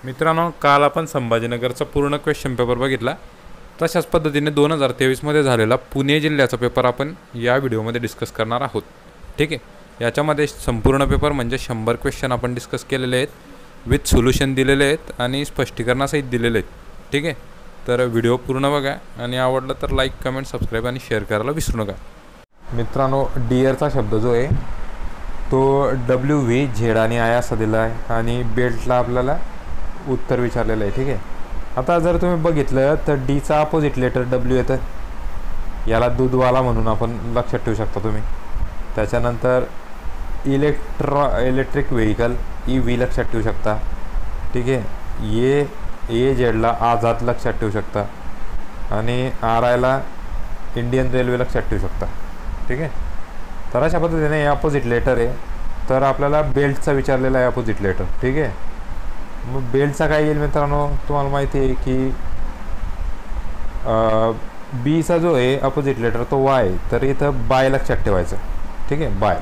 मित्रांनो, काल आपण संभाजीनगरचा पूर्ण क्वेश्चन पेपर बघितला. तशाच पद्धतीने 2023मध्ये झालेला पुणे जिल्ह्याचा पेपर आपण या व्हिडिओमध्ये डिस्कस करणार आहोत. ठीक आहे. याच्यामध्ये संपूर्ण पेपर म्हणजे 100 क्वेश्चन आपण डिस्कस केलेले आहेत, विथ सोल्युशन दिलेले आहेत आणि स्पष्टीकरणासहित दिलेले आहेत. ठीक आहे. तर व्हिडिओ पूर्ण बघा आणि आवडलं तर लाईक, कमेंट, सबस्क्राईब आणि शेअर करायला विसरू नका. मित्रांनो, डिअरचा शब्द जो आहे तो WV आणि आय असा दिला आहे आणि बेल्टला आपल्याला उत्तर विचारलेलं आहे. ठीक आहे. आता जर तुम्ही बघितलं तर डीचा अपोजिट लेटर W येतं. याला दूधवाला म्हणून आपण लक्षात ठेवू शकता तुम्ही. त्याच्यानंतर इलेक्ट्रिक व्हेकल EV लक्षात ठेवू शकता. ठीक आहे. जेडला आझाद लक्षात ठेवू शकता आणि RIला इंडियन रेल्वे लक्षात ठेवू शकता. ठीक आहे. तर अशा पद्धतीने हे अपोजिट लेटर आहे. तर आपल्याला बेल्टचा विचारलेला आहे अपोजिट लेटर. ठीक आहे. मग बेल्टचा काय येईल मित्रांनो, तुम्हाला माहिती आहे की बीचा जो आहे अपोजिट लेटर तो Y, तर इथं बाय लक्षात ठेवायचं. ठीक आहे, बाय.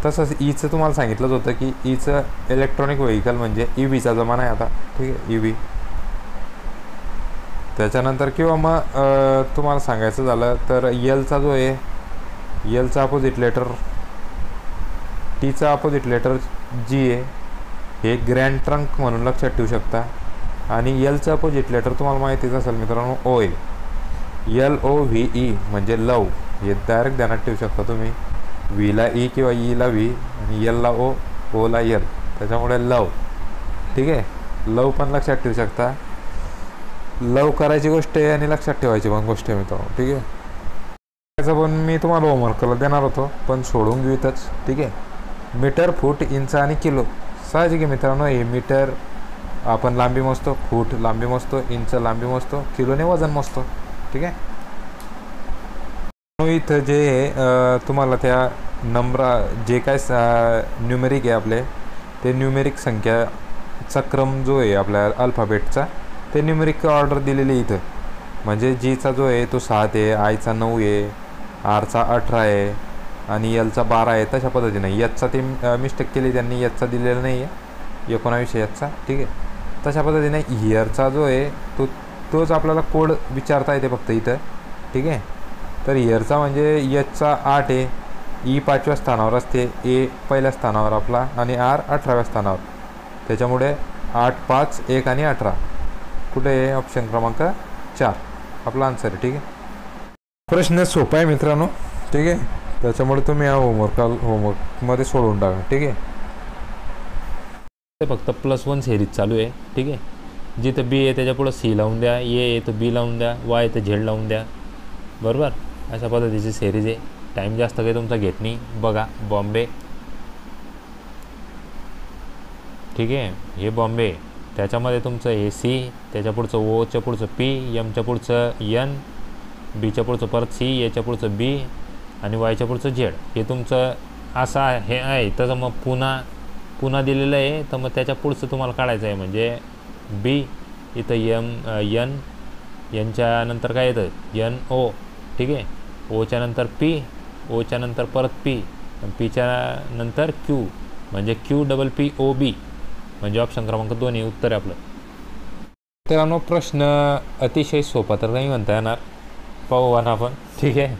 तसंच ईचं तुम्हाला सांगितलंच होतं की ईचं इलेक्ट्रॉनिक व्हेकल म्हणजे EVचा जमाना आहे आता. ठीक आहे, EV. त्याच्यानंतर किंवा मग तुम्हाला सांगायचं झालं तर Lचा जो आहे, Lचा अपोजिट लेटर, Tचा अपोजिट लेटर G आहे. हे ग्रँड ट्रंक म्हणून लक्षात ठेवू शकता. आणि Lचं अपोजिट लेटर तुम्हाला माहितीच असेल मित्रांनो, O आहे. LOVE म्हणजे लव. हे डायरेक्ट ध्यानात ठेवू शकता तुम्ही. Vला E किंवा Eला V आणि Lला O, Oला L, त्याच्यामुळे लव. ठीक आहे. लव पण लक्षात ठेवू शकता. लव करायची गोष्ट आहे आणि लक्षात ठेवायची पण गोष्ट आहे मित्रांनो. ठीक आहे. त्याचं पण मी तुम्हाला होमवर्कला देणार होतो पण सोडून घेऊ इथंच. ठीक आहे. मीटर, फूट, इंच आणि किलो. साहजिक आहे मित्रांनो, हे मीटर आपण लांबी मोजतो, फूट लांबी मोजतो, इंच लांबी मोजतो, किलोने वजन मोजतो. ठीक आहे. इथं जे तुम्हाला त्या जे काय न्यूमेरिक आहे आपले, ते न्यूमेरिक संख्याचा क्रम जो आहे आपल्या अल्फाबेटचा, ते न्यूमेरिक ऑर्डर दिलेली इथं. म्हणजे Gचा जो आहे तो 7 आहे, Iचा 9 आहे, Rचा 18 आहे आणि Lचा 12 आहे. तशा पद्धतीने Hचा ते मिस्टेक केली त्यांनी, Hचा दिलेला नाही आहे, 19 Hचा. ठीक आहे. तशा पद्धतीने हिअरचा जो आहे तोच आपल्याला कोड विचारता येते फक्त इथं. ठीक आहे. तर हिअरचा म्हणजे Hचा 8 आहे, E 5व्या स्थानावर असते, A पहिल्या स्थानावर आपला आणि R 18व्या स्थानावर. त्याच्यामुळे 8, 5, 1 आणि 18 कुठे आहे? ऑप्शन क्रमांक 4 आपला आन्सर आहे. ठीक आहे. प्रश्न सोपा आहे मित्रांनो. ठीक आहे. त्याच्यामुळे तुम्ही या होमवर्कमध्ये सोडवून टाका. ठीक आहे. ते फक्त +1 सिरीज चालू आहे. ठीक आहे. जिथं B आहे त्याच्या पुढं C लावून द्या, A आहे तर B लावून द्या, Y आहे तर Z लावून द्या. बरोबर. अशा पद्धतीची सिरीज आहे. टाईम जास्त काही तुमचा घेत नाही. बघा, बॉम्बे. ठीक आहे. हे बॉम्बे. त्याच्यामध्ये तुमचं हे C, त्याच्या पुढचं O, च्या पुढचं P, Mच्या पुढचं N, Bच्या पुढचं परत C, याच्या पुढचं B आणि Yच्या पुढचं Z. हे तुमचं असं आहे. तसं मग पुन्हा दिलेलं आहे, तर मग त्याच्या पुढचं तुम्हाला काढायचं आहे. म्हणजे B, इथं Nच्या नंतर काय येतं? NO. ठीक आहे. Oच्या नंतर P, Oच्या नंतर परत P, Pच्या नंतर Q म्हणजे QPPOB म्हणजे ऑप्शन क्रमांक 2 हे उत्तर आहे आपलं. मित्रांनो, प्रश्न अतिशय सोपा तर नाही म्हणता येणार, पाहू आपण. ठीक आहे.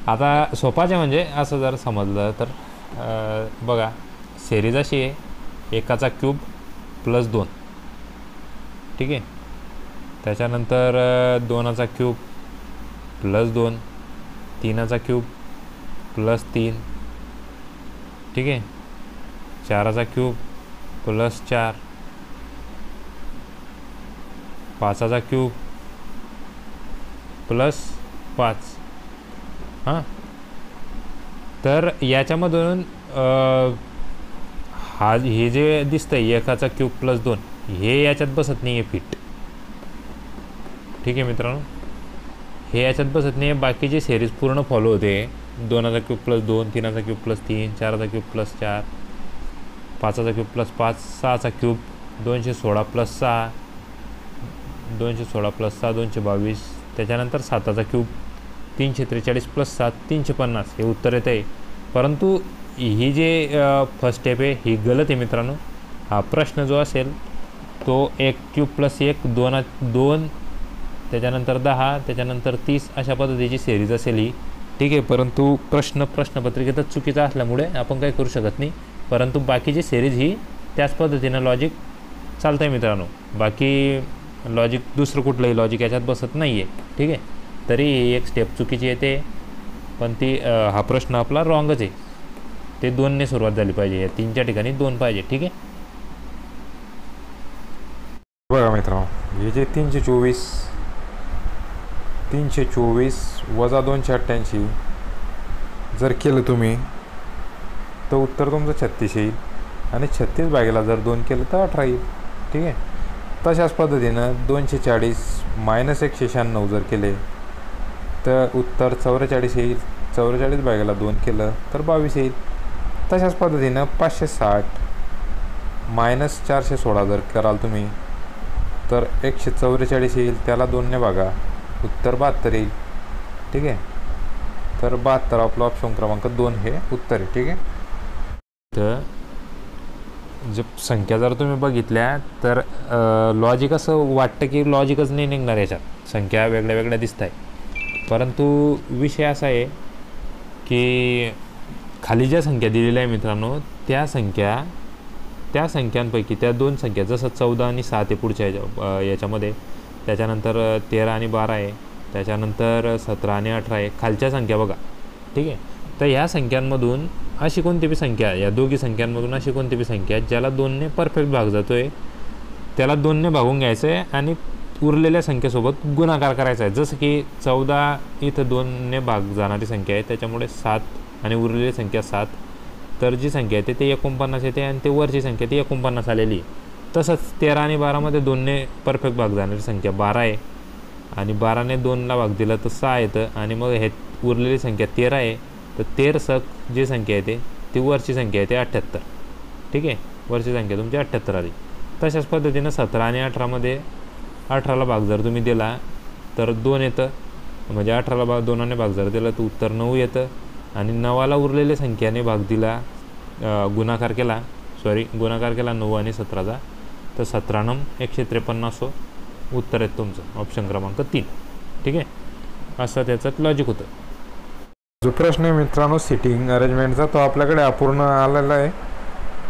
आता सोपाचे म्हणजे असं जर समजलं तर बघा, सिरीज अशी आहे, एकाचा क्यूब +2. ठीक आहे. त्याच्यानंतर 2चा क्यूब +2, 3चा क्यूब +3. ठीक आहे. 4चा क्यूब +4, 5चा क्यूब +5. हां. तर याच्यामधून हे जे दिसतं आहे एकाचा क्यूब +2, हे याच्यात बसत नाही आहे फिट. ठीक आहे मित्रांनो, हे याच्यात बसत नाही आहे. बाकीची सिरीज पूर्ण फॉलो होते. 2चा क्यूब +2, 3चा क्यूब +3, 4चा क्यूब +4, 5चा क्यूब +5, 6चा क्यूब 216 +6, 216 +6 222. त्याच्यानंतर 7चा क्यूब 343 +7 350 हे उत्तर येत आहे. परंतु ही जे फर्स्ट स्टेप आहे ही गलत आहे मित्रांनो. हा प्रश्न जो असेल तो 1³ + 1 2 त्याच्यानंतर 10 त्याच्यानंतर 30 अशा पद्धतीची सिरीज असेल ही, ठीक आहे. परंतु प्रश्नपत्रिकेतच चुकीचा असल्यामुळे आपण काही करू शकत नाही. परंतु बाकीची सिरीज ही त्याच पद्धतीनं लॉजिक चालतं आहे मित्रांनो. बाकी लॉजिक दुसरं कुठलंही लॉजिक याच्यात बसत नाही आहे, ठीक आहे. तरी एक स्टेप चुकीची येते, पण ती हा प्रश्न आपला रॉंगच आहे. ते 2ने सुरुवात झाली पाहिजे, या 3च्या ठिकाणी 2 पाहिजे, ठीक आहे. बघा मित्रांनो, हे जे 324 वजा 288 जर केलं तुम्ही तर उत्तर तुमचं 36 येईल. आणि 36 जर 2 केलं तर 18 येईल, ठीक आहे. तशाच पद्धतीनं 240 - 196 जर केले तर उत्तर 44 येईल. 44 2 केलं तर 22 येईल. तशाच पद्धतीनं 560 - 416 जर कराल तुम्ही तर 144 येईल. त्याला 2ने भागा, उत्तर 72 येईल, ठीक आहे. तर 72 आपलं ऑप्शन क्रमांक 2 हे उत्तर आहे, ठीक आहे. तर जे संख्या जर तुम्ही बघितल्या तर लॉजिक असं वाटतं की लॉजिकच नाही निघणार याच्यात, संख्या वेगळ्या वेगळ्या दिसत आहे. परंतु विषय असा आहे की खाली ज्या संख्या दिलेल्या आहे मित्रांनो, त्या संख्यांपैकी त्या 2 संख्या, जसं 14 आणि 7 आहे पुढच्या याच्यामध्ये, त्याच्यानंतर 13 आणि 12 आहे, त्याच्यानंतर 17 आणि 18 आहे, खालच्या संख्या बघा, ठीक आहे. तर ह्या संख्यांमधून अशी कोणती बी संख्या, या दोघी संख्यांमधून अशी कोणती बी संख्या ज्याला 2ने परफेक्ट भाग जातो आहे, त्याला 2ने भागून घ्यायचं आहे आणि उरलेल्या संख्येसोबत गुणाकार करायचा आहे. जसं की 14 इथं 2ने भाग जाणारी संख्या आहे, त्याच्यामुळे 7 आणि उरलेली संख्या 7, तर जी संख्या येते ते 49 येते आणि ते वरची संख्या ती 49 आलेली. तसंच 13 आणि 12मध्ये 2ने परफेक्ट भाग जाणारी संख्या 12 आहे आणि 12ने 2ला भाग दिला तर 6 येतं आणि मग हे उरलेली संख्या 13 आहे. तर 13 जी संख्या येते ती वरची संख्या येते 78, ठीक आहे. वरची संख्या तुमची 78 आली. तशाच पद्धतीनं 17 आणि 18मध्ये 18ला भाग जर तुम्ही दिला तर 2 येतं, म्हणजे 18ला 2ने भाग जर दिला तर उत्तर 9 येतं आणि 9ला उरलेल्या संख्याने भाग दिला, गुणाकार केला 9 आणि 17चा, तर 17 153 असो उत्तर आहे तुमचं ऑप्शन क्रमांक 3, ठीक आहे. असं त्याचं लॉजिक होतं. जो प्रश्न आहे मित्रांनो सिटिंग अरेंजमेंटचा, तो आपल्याकडे अपूर्ण आलेला आहे,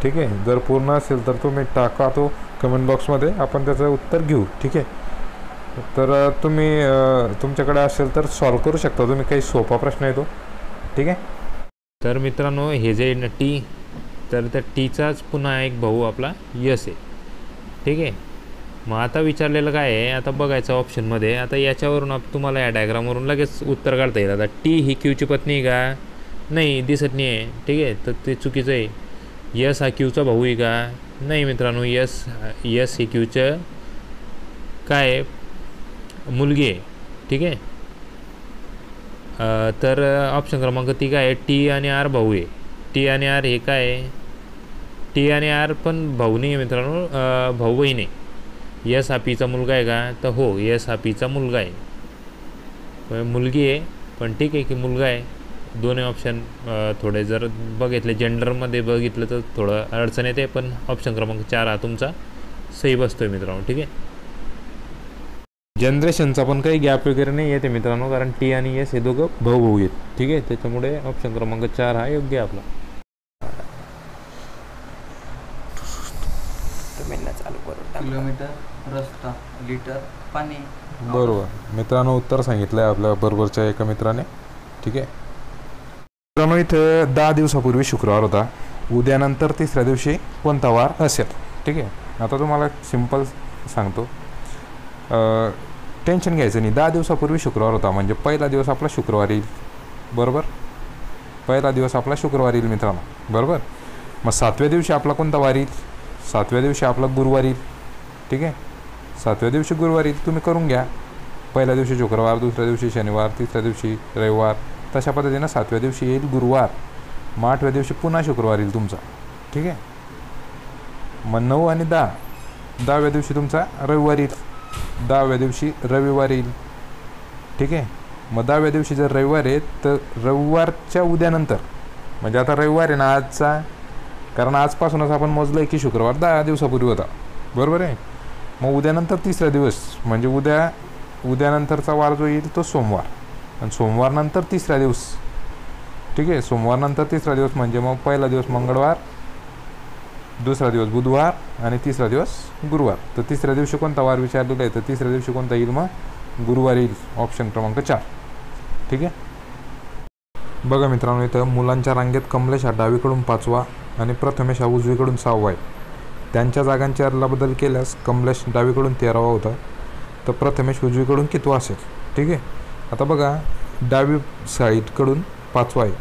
ठीक आहे. जर पूर्ण असेल तर तुम्ही टाका तो कमेंट बॉक्समध्ये, आपण त्याचं उत्तर घेऊ, ठीक आहे. तर तुम्ही तुमच्याकडे असेल तर सॉल्व करू शकता तुम्ही, काही सोपा प्रश्न आहे तो, ठीक आहे. तर मित्रांनो, हे जे टी, तर त्या टीचाच पुन्हा एक भाऊ आपला यस आहे, ठीक आहे. मग आता विचारलेलं काय आहे, आता बघायचं ऑप्शनमध्ये. आता याच्यावरून तुम्हाला या डायग्रामवरून लगेच उत्तर काढता येईल. आता टी ही क्यूची पत्नी का, नाही दिसत नाही आहे, ठीक आहे, तर ते चुकीचं आहे. यस हा क्यूचा भाऊ आहे का, नाही मित्रांनो, यस ही क्यूचं काय आहे, मुलगी आहे, ठीक आहे. तर ऑप्शन क्रमांक 3 काय आहे, टी आणि आर भाऊ आहे. टी आणि आर हे काय आहे, टी आणि आर पण भाऊ नाही आहे मित्रांनो, भाऊ बहीण आहे. यस हा पीचा मुलगा आहे का, तर हो, यस हा पीचा मुलगा आहे. मुलगी आहे पण ठीक आहे की मुलगा आहे. दोन्ही ऑप्शन थोडे जर बघितले जेंडरमध्ये बघितलं तर थोडं अडचण येते, पण ऑप्शन क्रमांक 4 हा तुमचा सही बसतोय मित्रांनो, ठीक आहे. जनरेशनचा पण काही गॅप वगैरे नाही येते मित्रांनो, कारण टी आणि एस हे दोघं भाऊ आहेत, ठीक आहे. त्याच्यामुळे ऑप्शन क्रमांक 4 हा योग्य आहे आपला. किलोमीटर, रस्ता, लिटर पाणी. बरोबर मित्रांनो, उत्तर सांगितलं आहे आपल्या बरोबरच्या एका मित्राने, ठीक आहे. मित्रांनो, इथं 10 दिवसापूर्वी शुक्रवार होता, उद्यानंतर 3ऱ्या दिवशी कोणता वार असेल, ठीक आहे. आता तुम्हाला सिम्पल सांगतो, टेन्शन घ्यायचं नाही. 10 दिवसापूर्वी शुक्रवार होता म्हणजे पहिला दिवस आपला शुक्रवार येईल, बरोबर. पहिला दिवस आपला शुक्रवार येईल मित्रांनो, बरोबर. मग 7व्या दिवशी आपला कोणता वार येईल, 7व्या दिवशी आपला गुरुवार येईल, ठीक आहे. 7व्या दिवशी गुरुवार येईल, तुम्ही करून घ्या. पहिल्या दिवशी शुक्रवार, दुसऱ्या दिवशी शनिवार, तिसऱ्या दिवशी रविवार, तशा पद्धतीनं 7व्या दिवशी येईल गुरुवार. मग 8व्या दिवशी पुन्हा शुक्रवार येईल तुमचा, ठीक आहे. मग 9 आणि 10, 10व्या दिवशी तुमचा रविवार येईल, 10व्या दिवशी रविवार येईल, ठीक आहे. मग 10व्या दिवशी जर रविवार आहे तर रविवारच्या उद्यानंतर, म्हणजे आता रविवार आहे ना आजचा, कारण आजपासूनच आपण मोजलं आहे की शुक्रवार 10 दिवसापूर्वी होता, बरोबर आहे. मग उद्यानंतर तिसरा दिवस म्हणजे उद्यानंतरचा वार जो येईल तो सोमवार, आणि सोमवारनंतर तिसरा दिवस, ठीक आहे. सोमवारनंतर तिसरा दिवस म्हणजे मग पहिला दिवस मंगळवार, दुसरा दिवस बुधवार आणि तिसरा दिवस गुरुवार. तर तिसऱ्या दिवशी कोणता वार विचारलेला आहे, तर तिसऱ्या दिवशी कोणता येईल, मग गुरुवार येईल, ऑप्शन क्रमांक 4, ठीक आहे. बघा मित्रांनो, इथं मुलांच्या रांगेत कमलेश हा डावीकडून 5वा आणि प्रथमेश हा उजवीकडून 6वा आहे. त्यांच्या जागांची अदलाबदल केल्यास कमलेश डावीकडून 13वा होता, तर प्रथमेश उजवीकडून कितवा असेल, ठीक आहे. आता बघा, डावी साईडकडून 5वा आहे.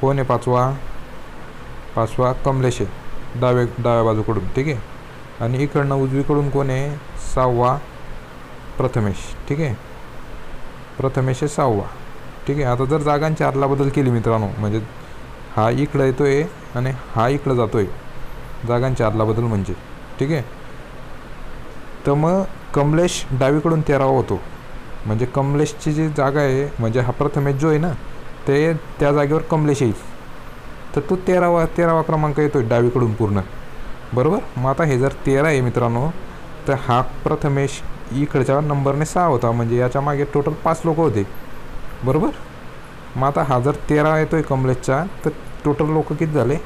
कोण आहे 5वा कमलेश आहे डाव्या बाजूकडून, ठीक आहे. आणि इकडनं उजवीकडून कोण आहे 6वा प्रथमेश, ठीक आहे. प्रथमेश आहे 6वा, ठीक आहे. आता जर जागांची अदलाबदल केली मित्रांनो, म्हणजे हा इकडं येतो आहे आणि हा इकडं जातो आहे, जागांची अदलाबदल म्हणजे, ठीक आहे. तर मग कमलेश डावीकडून 13वा होतो, म्हणजे कमलेशची जी जागा आहे म्हणजे हा प्रथमेश जो आहे ना, ते त्या जागेवर कमलेश येईल, तर तो 13वा क्रमांक येतो आहे डावीकडून पूर्ण, बरोबर. मग आता हे जर 13 आहे मित्रांनो, तर हा प्रथमेश इकडच्या नंबरने 6 होता, म्हणजे याच्या मागे टोटल 5 लोक होते, बरोबर. मग आता हा जर 13 येतो आहे कमलेशचा, तर टोटल लोक किती झाले,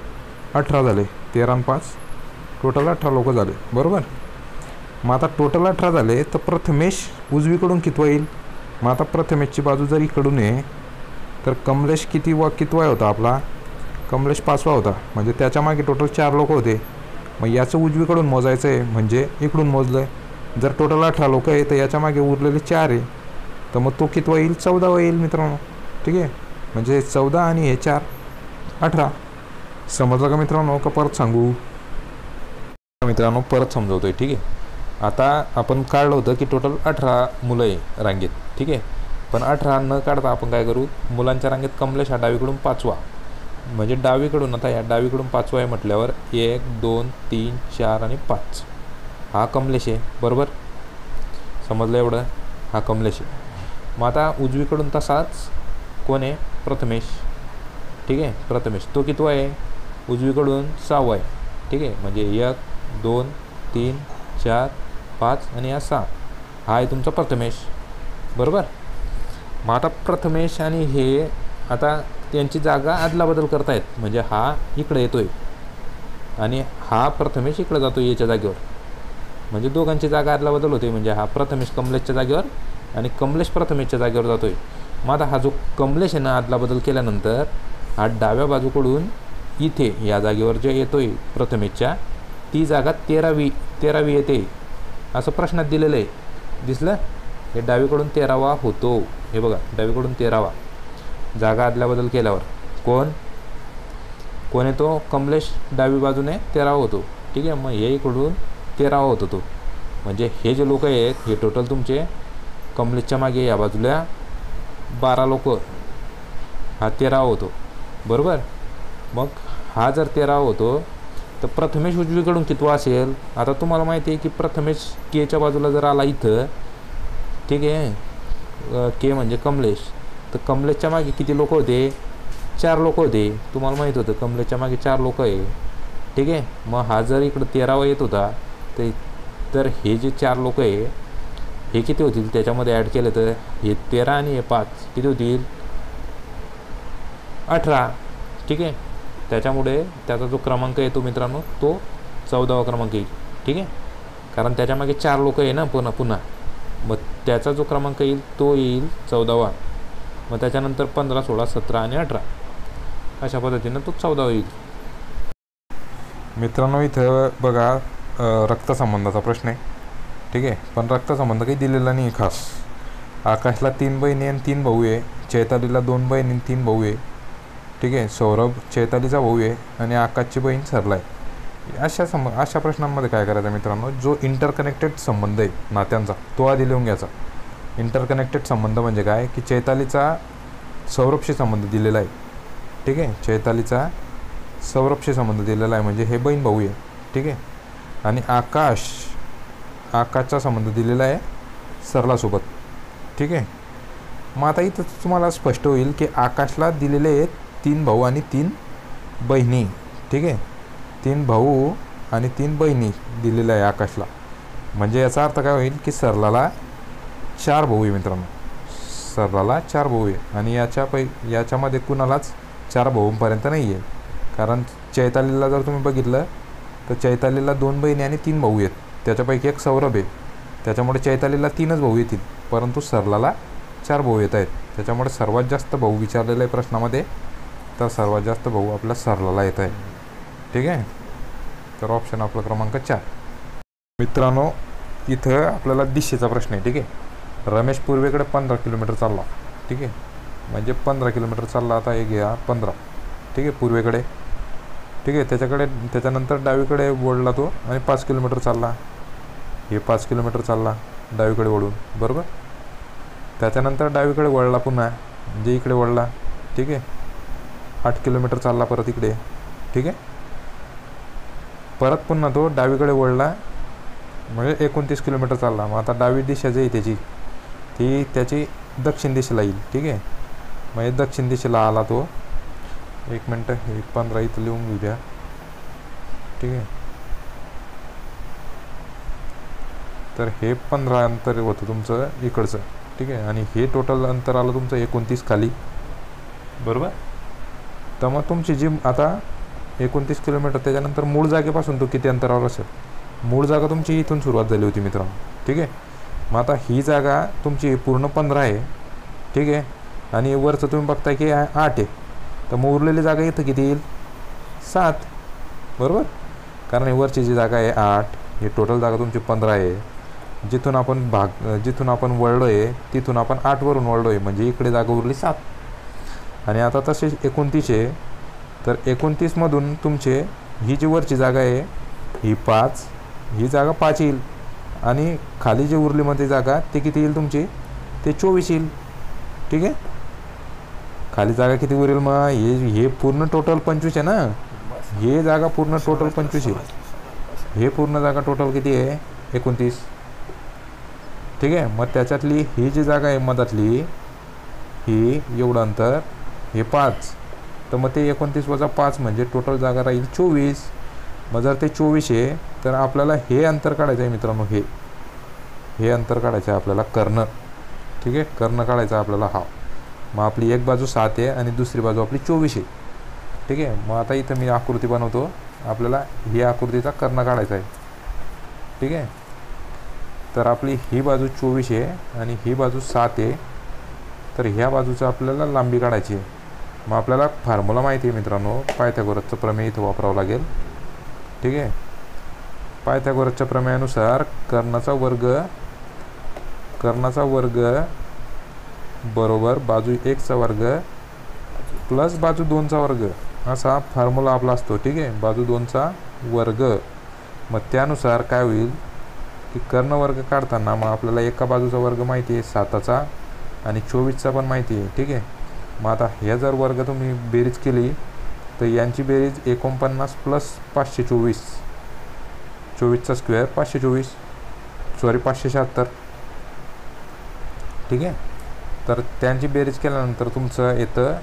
18 झाले. 13 आणि 5 टोटल 18 लोक झाले, बरोबर. मग आता टोटल 18 झाले, तर प्रथमेश उजवीकडून कितवा येईल. मग आता प्रथमेशची बाजू जर इकडून आहे, तर कमलेश कितवा होता आपला, कमलेश 5वा होता, म्हणजे त्याच्या मागे टोटल 4 लोक होते. मग याचं उजवीकडून मोजायचं आहे, म्हणजे इकडून मोजलं आहे. जर टोटल 18 लोक आहे, तर याच्या मागे उरलेले 4 आहे, तर मग तो कितवा येईल, 14वा येईल मित्रांनो, ठीक आहे. म्हणजे 14 आणि हे 4 18. समजलं का मित्रांनो, का परत सांगू. मित्रांनो परत समजवतो आहे, ठीक आहे. आता आपण काढलं होतं की टोटल 18 मुलं आहे रांगेत, ठीक आहे. पण 18 न काढता आपण काय करू, मुलांच्या रांगेत कमलेश हा डावीकडून 5वा, म्हणजे डावीकडून, आता या डावीकडून 5वा आहे म्हटल्यावर 1 2 3 4 आणि 5 हा कमलेश आहे, बरोबर. समजलं एवढं, हा कमलेश आहे. मग आता उजवीकडून तसाच कोण आहे, प्रथमेश, ठीक आहे. प्रथमेश तो कितवा आहे, उजवीकडून 6वा आहे, ठीक आहे. म्हणजे 1 2 3 4 5 आणि 6 हा आहे तुमचा प्रथमेश, बरोबर. मग आता प्रथमेश आणि हे आता त्यांची जागा अदलाबदल करतायत, म्हणजे हा इकडे येतोय आणि हा प्रथमेश इकडे जातो याच्या जागेवर, म्हणजे दोघांची जागा अदलाबदल होते. म्हणजे हा प्रथमेश कमलेशच्या जागेवर आणि कमलेश प्रथमेशच्या जागेवर जातोय. मग आता हा जो कमलेश आहे ना, अदलाबदल केल्यानंतर हा डाव्या बाजूकडून इथे या जागेवर जे येतोय प्रथमेशच्या, ती जागा 13वी येते असं प्रश्नात दिलेलं आहे, दिसलं. हे डावीकडून 13वा होतो, हे बघा डावीकडून 13वा जागा अदलाबदल केल्यावर कोण येतो, कमलेश डावी बाजूने 13वा होतो, ठीक आहे. मग हे इकडून 13वा होतो तो, म्हणजे हे जे लोक आहेत हे टोटल तुमचे कमलेशच्या मागे या बाजूला 12 लोक, हा 13वा होतो, बरोबर. मग हा जर 13वा होतो, तर प्रथमेश उजवीकडून कितवा असेल. आता तुम्हाला माहिती आहे की प्रथमेश केच्या बाजूला जर आला इथं, ठीक आहे, के म्हणजे कमलेश, तर कमलेशच्या मागे किती लोक होते, 4 लोक होते. तुम्हाला माहीत होतं कमलेशच्या मागे 4 लोक आहे, ठीक आहे. मग हा जर इकडं 13वा येत होता, तर हे जे 4 लोक आहे हे किती होतील त्याच्यामध्ये ॲड केलं तर, हे 13 आणि हे 5 किती होतील, 18, ठीक आहे. त्याच्यामुळे त्याचा जो क्रमांक येतो मित्रांनो, तो 14वा क्रमांक येईल, ठीक आहे. कारण त्याच्यामागे 4 लोक आहे ना पुन्हा, मग त्याचा जो क्रमांक येईल तो येईल 14वा. मग त्याच्यानंतर 15 16 17 आणि 18 अशा पद्धतीनं तो 14वा येईल. मित्रांनो इथं बघा रक्तसंबंधाचा प्रश्न आहे, ठीक आहे. पण रक्तसंबंध काही दिलेला नाही खास. आकाशला 3 बहिणी आणि 3 भाऊ आहे, चैतालीला 2 बहिणी आणि 3 भाऊ आहे, ठीक आहे. सौरभ चैतालीचा भाऊ आहे आणि आकाशची बहीण सरला आहे. अशा प्रश्नांमध्ये काय करायचं मित्रांनो, जो इंटरकनेक्टेड संबंध आहे नात्यांचा तो आधी लिहून घ्यायचा. इंटरकनेक्टेड संबंध म्हणजे काय की चैतालीचा सौरभशी संबंध दिलेला आहे, ठीक आहे. चैतालीचा सौरभशी संबंध दिलेला आहे, म्हणजे हे बहीण भाऊ आहे, ठीक आहे. आणि आकाशचा संबंध दिलेला आहे सरलासोबत, ठीक आहे. मग आता इथं तुम्हाला स्पष्ट होईल की आकाशला दिलेले आहेत 3 भाऊ आणि 3 बहिणी, ठीक आहे. 3 भाऊ आणि 3 बहिणी दिलेल्या आहे आकाशला. म्हणजे याचा अर्थ काय होईल की सरलाला 4 भाऊ आहे मित्रांनो, सरलाला 4 भाऊ आहे आणि याच्यामध्ये कुणालाच 4 भाऊंपर्यंत नाही आहे. कारण चैतालीला जर तुम्ही बघितलं तर चैतालीला 2 बहिणी आणि 3 भाऊ आहेत, त्याच्यापैकी एक सौरभ आहे, त्याच्यामुळे चैतालीला 3च भाऊ येतील, परंतु सरलाला 4 भाऊ येत आहेत. त्याच्यामुळे सर्वात जास्त भाऊ विचारलेलं आहे प्रश्नामध्ये, तर सर्वात जास्त भाऊ आपल्या सरलाला येत आहे. ठीक आहे, तर ऑप्शन आपला क्रमांक 4. मित्रांनो इथं आपल्याला दिशेचा प्रश्न आहे. ठीक आहे, रमेश पूर्वेकडे 15 किलोमीटर चालला. ठीक आहे, म्हणजे 15 किलोमीटर चालला. आता हे घ्या 15. ठीक आहे, पूर्वेकडे. ठीक आहे, त्याच्यानंतर डावीकडे वळला तो आणि 5 किलोमीटर चालला. हे 5 किलोमीटर चालला डावीकडे वळून, बरोबर. त्याच्यानंतर डावीकडे वळला पुन्हा, म्हणजे इकडे वळला. ठीक आहे, 8 किलोमीटर चालला परत इकडे. ठीक आहे, परत पुन्हा तो डावीकडे वळला, म्हणजे 29 किलोमीटर चालला. मग आता डावी दिशा जी आहे ती त्याची दक्षिण दिशेला येईल. ठीक आहे, म्हणजे दक्षिण दिशेला आला तो. 1 मिनटं, हे 15 इथं लिहून घेऊ द्या. ठीक आहे, तर हे 15 अंतर होतं तुमचं इकडचं. ठीक आहे, आणि हे टोटल अंतर आलं तुमचं 29 खाली, बरोबर. तर मग तुमची जी आता 29 किलोमीटर, त्याच्यानंतर मूळ जागेपासून तो किती अंतरावर असेल. मूळ जागा तुमची इथून सुरुवात झाली होती मित्रांनो. ठीक आहे, मग आता ही जागा तुमची पूर्ण 15 आहे. ठीक आहे, आणि वरचं तुम्ही बघताय की 8 आहे, तर मग उरलेली जागा इथं किती येईल, 7, बरोबर. कारण ही वरची जी जागा आहे 8, ही टोटल जागा तुमची 15 आहे. जिथून आपण वळलो आहे तिथून आपण 8 वरून वळलो आहे, म्हणजे इकडे जागा उरली 7. आणि आता तसेच 29 आहे, तर 29मधून तुमचे ही जी वरची जागा आहे ही 5, ही जागा 5 येईल, आणि खाली जी उरली मध्ये जागा ते किती येईल तुमची, ते 24 येईल. ठीक आहे, खाली जागा किती उरेल मग, हे पूर्ण टोटल 25 आहे ना, हे जागा पूर्ण टोटल 25 आहे. हे पूर्ण जागा टोटल किती आहे, 29. ठीक आहे, मग त्याच्यातली ही जी जागा आहे मधातली, ही एवढं अंतर, हे 5, तर मग ते 29 वजा 5 म्हणजे टोटल जागा राहील 24. मग जर ते 24 आहे तर आपल्याला हे अंतर काढायचं आहे मित्रांनो, हे अंतर काढायचं आहे आपल्याला, कर्ण. ठीक आहे, कर्ण काढायचा आपल्याला हा. मग आपली एक बाजू 7 आहे आणि दुसरी बाजू आपली 24 आहे. ठीक आहे, मग आता इथं मी आकृती बनवतो, आपल्याला ही आकृतीचा कर्ण काढायचा आहे. ठीक आहे, तर आपली ही बाजू 24 आहे आणि ही बाजू 7 आहे, तर ह्या बाजूचं आपल्याला लांबी काढायची आहे. मग आपल्याला फॉर्म्युला माहिती आहे मित्रांनो, पायथागोरसचं प्रमेय इथं वापरावं लागेल. ठीक आहे, पायथागोरसच्या प्रमेयानुसार कर्णाचा वर्ग बरोबर बाजू 1चा वर्ग प्लस बाजू 2चा वर्ग, असा फॉर्म्युला आपला असतो. ठीक आहे, बाजू 2चा वर्ग. मग त्यानुसार काय होईल की कर्ण वर्ग काढताना मग आपल्याला एका बाजूचा वर्ग माहिती आहे 7चा आणि 24चा पण माहिती आहे. ठीक आहे, मग आता ह्या जर वर्ग तुम्ही बेरीज केली तर यांची बेरीज 49 प्लस 524, 24चा स्क्वेअर 576. ठीक आहे, तर त्यांची बेरीज केल्यानंतर तुमचं येतं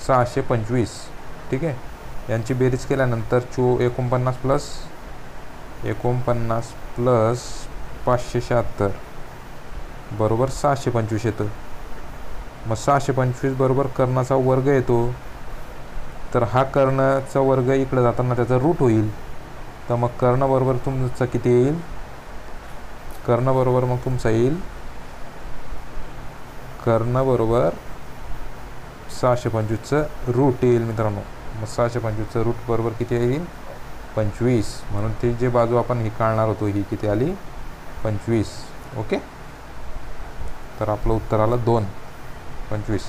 625. ठीक आहे, यांची बेरीज केल्यानंतर 49 प्लस 576 बरोबर 625 येतं. मग 625 बरोबर कर्णाचा वर्ग येतो, तर हा कर्णाचा वर्ग इकडे जाताना त्याचा रूट होईल. तर मग कर्ण बरोबर तुमचं किती येईल, कर्ण बरोबर मग तुमचा येईल, कर्ण बरोबर 625चं रूट येईल मित्रांनो. मग 625चं रूट बरोबर किती येईल, 25. म्हणून ती जी बाजू आपण ही काढणार होतो ही किती आली, 25. ओके, तर आपलं उत्तर आलं 2, 25.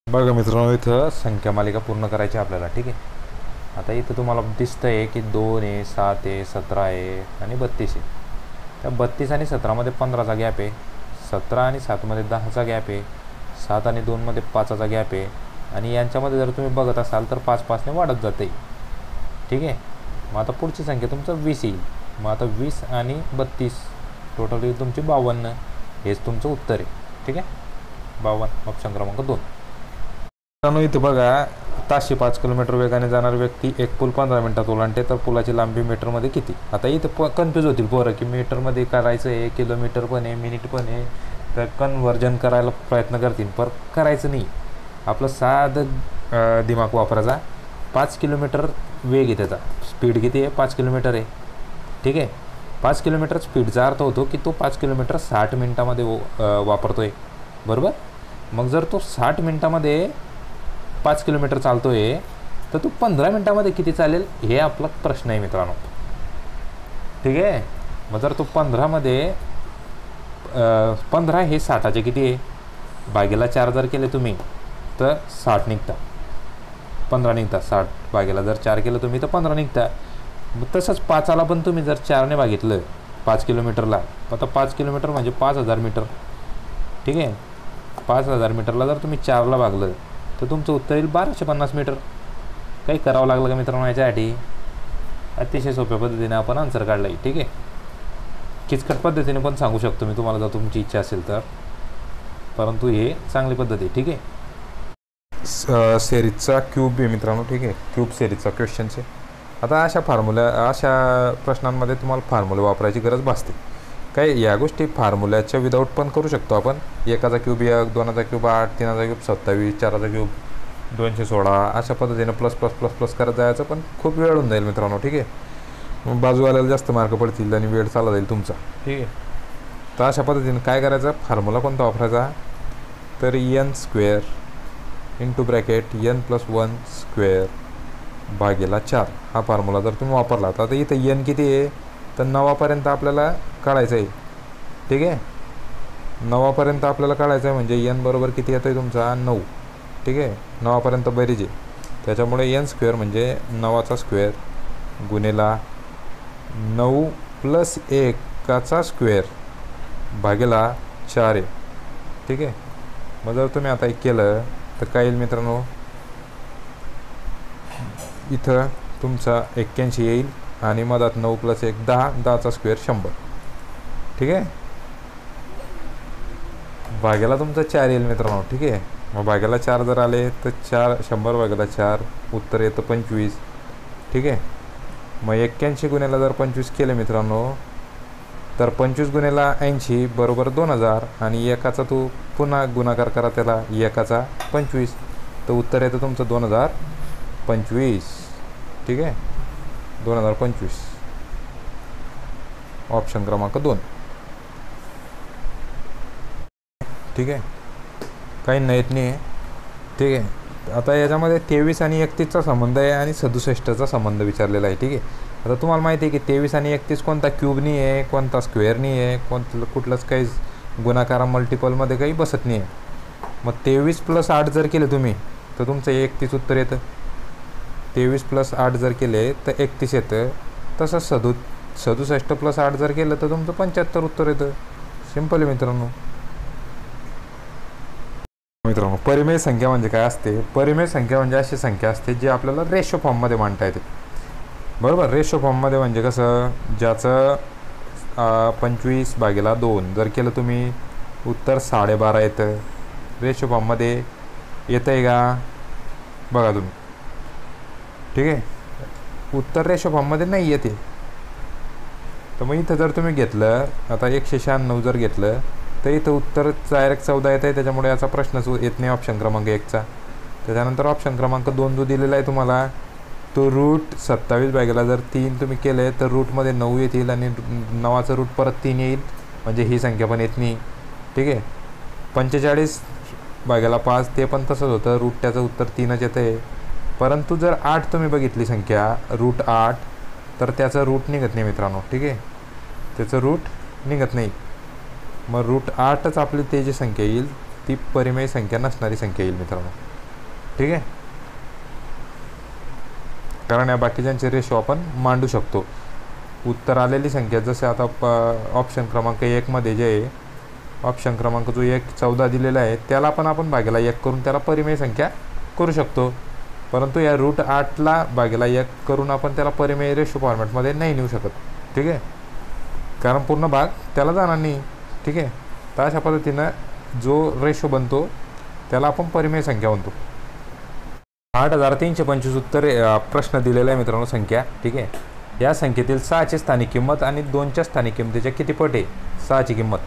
बघा मित्रांनो, इथं संख्या मालिका पूर्ण करायची आपल्याला. ठीक आहे, आता इथं तुम्हाला दिसतं आहे की 2 आहे, 7 आहे, 17 आहे आणि 32 आहे. त्या 32 आणि 17मध्ये 15चा गॅप आहे, 17 आणि 7मध्ये 10चा गॅप आहे, 7 आणि 2मध्ये 5चा गॅप आहे, आणि यांच्यामध्ये जर तुम्ही बघत असाल तर 5-5ने वाढत जाते. ठीक आहे, मग आता पुढची संख्या तुमचं 20 येईल. मग आता 20 आणि 32 टोटल येईल तुमची 52. हेच तुमचं उत्तर आहे. ठीक आहे, 52 ऑप्शन क्रमांक 2. मित्रांनो इथं बघा ताशी 5 किलोमीटर वेगाने जाणारी व्यक्ती एक पूल 15 मिनिटात ओलांडते तर पुलाची लांबी मीटरमध्ये किती? आता इथं कन्फ्यूज होतील पोरं की मीटरमध्ये करायचं आहे, किलोमीटर पण आहे, मिनिट पण आहे, तर कन्व्हर्जन करायला प्रयत्न करतील, पण करायचं नाही. आपलं साधं दिमाग वापरायचा. 5 किलोमीटर वेग आहे त्याचा, स्पीड किती आहे? 5 किलोमीटर आहे. ठीक आहे, 5 किलोमीटर स्पीडचा अर्थ होतो की तो 5 किलोमीटर 60 मिनटामध्ये वापरतो आहे, बरोबर. मग जर तो 60 मिनटामध्ये 5 किलोमीटर चालतो आहे तर तो 15 मिनटामध्ये किती चालेल हे आपला प्रश्न आहे मित्रांनो. ठीक आहे, मग जर तो 15मध्ये 15 हे 60चे किती आहे? भागेला 4 जर केले तुम्ही तर 60 निघता, 15 निघता. 60 भागेला जर 4 केलं तुम्ही तर 15 निघता. मग तसंच 5ला पण तुम्ही जर 4ने भागितलं 5 किलोमीटरला, आता 5 किलोमीटर म्हणजे 5000 मीटर. ठीक आहे, 5000 मीटरला जर तुम्ही 4ला भागलं तर तुमचं उत्तर येईल 1250 मीटर. काही करावं लागलं का मित्रांनो याच्यासाठी? अतिशय सोप्या पद्धतीने आपण आन्सर काढला आहे. ठीक आहे, किचकट पद्धतीने पण सांगू शकतो मी तुम्हाला जर तुमची इच्छा असेल तर, परंतु हे चांगली पद्धत आहे. ठीक आहे, सिरीजचा क्यूब आहे मित्रांनो. ठीक आहे, क्यूब सिरीजचा क्वेश्चनचे. आता अशा प्रश्नांमध्ये तुम्हाला फॉर्म्युले वापरायची गरज भासते. काही या गोष्टी फॉर्म्युल्याच्या विदाऊट पण करू शकतो आपण. 1चा क्यूब 1, 2चा क्यूब 8, 3चा क्यूब 27, 4चा क्यूब 216, अशा पद्धतीने प्लस प्लस प्लस प्लस करत जायचं, पण खूप वेळ होऊन जाईल मित्रांनो. ठीक आहे, मग बाजूवाल्याला जास्त मार्क पडतील आणि वेळ चालला जाईल तुमचा. ठीक आहे, तर अशा पद्धतीने काय करायचं? फॉर्म्युला कोणता वापरायचा? तर n² इंटू ब्रॅकेट n+1² भागेला 4 हा फॉर्म्युला जर तुम्ही वापरला तर आता इथं n किती आहे? तर 9पर्यंत आपल्याला काढायचं आहे. ठीक आहे, 9पर्यंत आपल्याला काढायचं आहे म्हणजे n बरोबर किती येतो आहे तुमचा? 9. ठीक आहे, 9पर्यंत बेरीज आहे, त्याच्यामुळे n² म्हणजे 9चा स्क्वेअर गुणेला 9 + 1चा स्क्वेअर भागेला 4 आहे. ठीक आहे, मग जर तुम्ही आता एक केलं तर काय येईल मित्रांनो? इथं तुमचा 81 येईल आणि मधात 9 + 1 10, 10चा स्क्वेअर 100. ठीक आहे, भाग्याला तुमचं 4 येईल मित्रांनो. ठीक आहे, मग भाग्याला 4 जर आले तर 100 भाग्याला 4 उत्तर येतं 25. ठीक आहे, मग 81 गुणेला जर 25 केलं मित्रांनो तर 25 गुणेला 80 बरोबर 2000 आणि 1चा तो पुन्हा गुणाकार करा त्याला 1चा 25 तर उत्तर येतं तुमचं 2025. ठीक आहे, 2025 ऑप्शन क्रमांक 2. ठीक आहे, काही नाहीत नाही आहे. ठीक आहे, आता याच्यामध्ये 23 आणि 31चा संबंध आहे आणि 67चा संबंध विचारलेला आहे. ठीक आहे, आता तुम्हाला माहिती आहे की 23 आणि 31 कोणता क्यूब नाही आहे, कोणता स्क्वेअर नाही आहे, कुठलंच काही गुणाकारा मल्टिपलमध्ये काही बसत नाही आहे. मग 23 + 8 जर केलं तुम्ही तर तुमचं 31 उत्तर येतं. 23 + 8 जर केले तर 31 येतं. तसंच 67 + 8 जर केलं तर तुमचं 75 उत्तर येतं. सिंपल आहे मित्रांनो. परिमेय संख्या म्हणजे काय असते? परिमेय संख्या म्हणजे अशी संख्या असते जी आपल्याला रेशो फॉर्ममध्ये मांडता येते, बरोबर. रेशो फॉर्ममध्ये म्हणजे कसं? ज्याचं 25/2 जर केलं तुम्ही उत्तर 12.5 येतं. रेशो फॉर्ममध्ये येतं आहे का बघा तुम्ही. ठीक आहे, उत्तर रेशो फॉर्ममध्ये नाही येते. तर मग इथं जर तुम्ही घेतलं आता 196 जर घेतलं तर इथं उत्तर डायरेक्ट 14 येतं आहे, त्याच्यामुळे याचा प्रश्नच येत नाही ऑप्शन क्रमांक 1चा. त्याच्यानंतर ऑप्शन क्रमांक 2 जो दिलेला आहे तुम्हाला तो रूट 27 जर 3 तुम्ही केले तर रूटमध्ये 9 येतील आणि 9चं रूट परत 3 येईल म्हणजे ही संख्या पण येत नाही. ठीक आहे, 45/5 ते पण तसंच होतं, रूट त्याचं उत्तर 3च येतं आहे. परंतु जर 8 तुम्ही बघितली संख्या रूट 8 तर त्याचं रूट निघत नाही मित्रांनो. ठीक आहे, त्याचं रूट निघत नाही. मग रूट 8च आपली ते जी संख्या येईल ती परिमेय संख्या नसणारी संख्या येईल मित्रांनो. ठीक आहे, कारण या बाकीच्यांचे रेशो आपण मांडू शकतो. उत्तर आलेली संख्या जसे आता ऑप्शन क्रमांक 1मध्ये जे आहे ऑप्शन क्रमांक जो 14 दिलेला आहे त्याला पण आपण भागेला 1 करून त्याला परिमेय संख्या करू शकतो. परंतु या रूट 8ला भागेला 1 करून आपण त्याला परिमेय रेशो फॉर्मॅटमध्ये नाही नेऊ शकत. ठीक आहे, कारण पूर्ण भाग त्याला जाणार नाही. ठीक आहे, तर अशा पद्धतीनं जो रेशो बनतो त्याला आपण परिमेय संख्या म्हणतो. 8,325 उत्तरे प्रश्न दिलेला आहे मित्रांनो संख्या, ठीक आहे. या संख्येतील 6ची स्थानिक किंमत आणि 2च्या स्थानिक किंमतीच्या किती पट आहे 6ची किंमत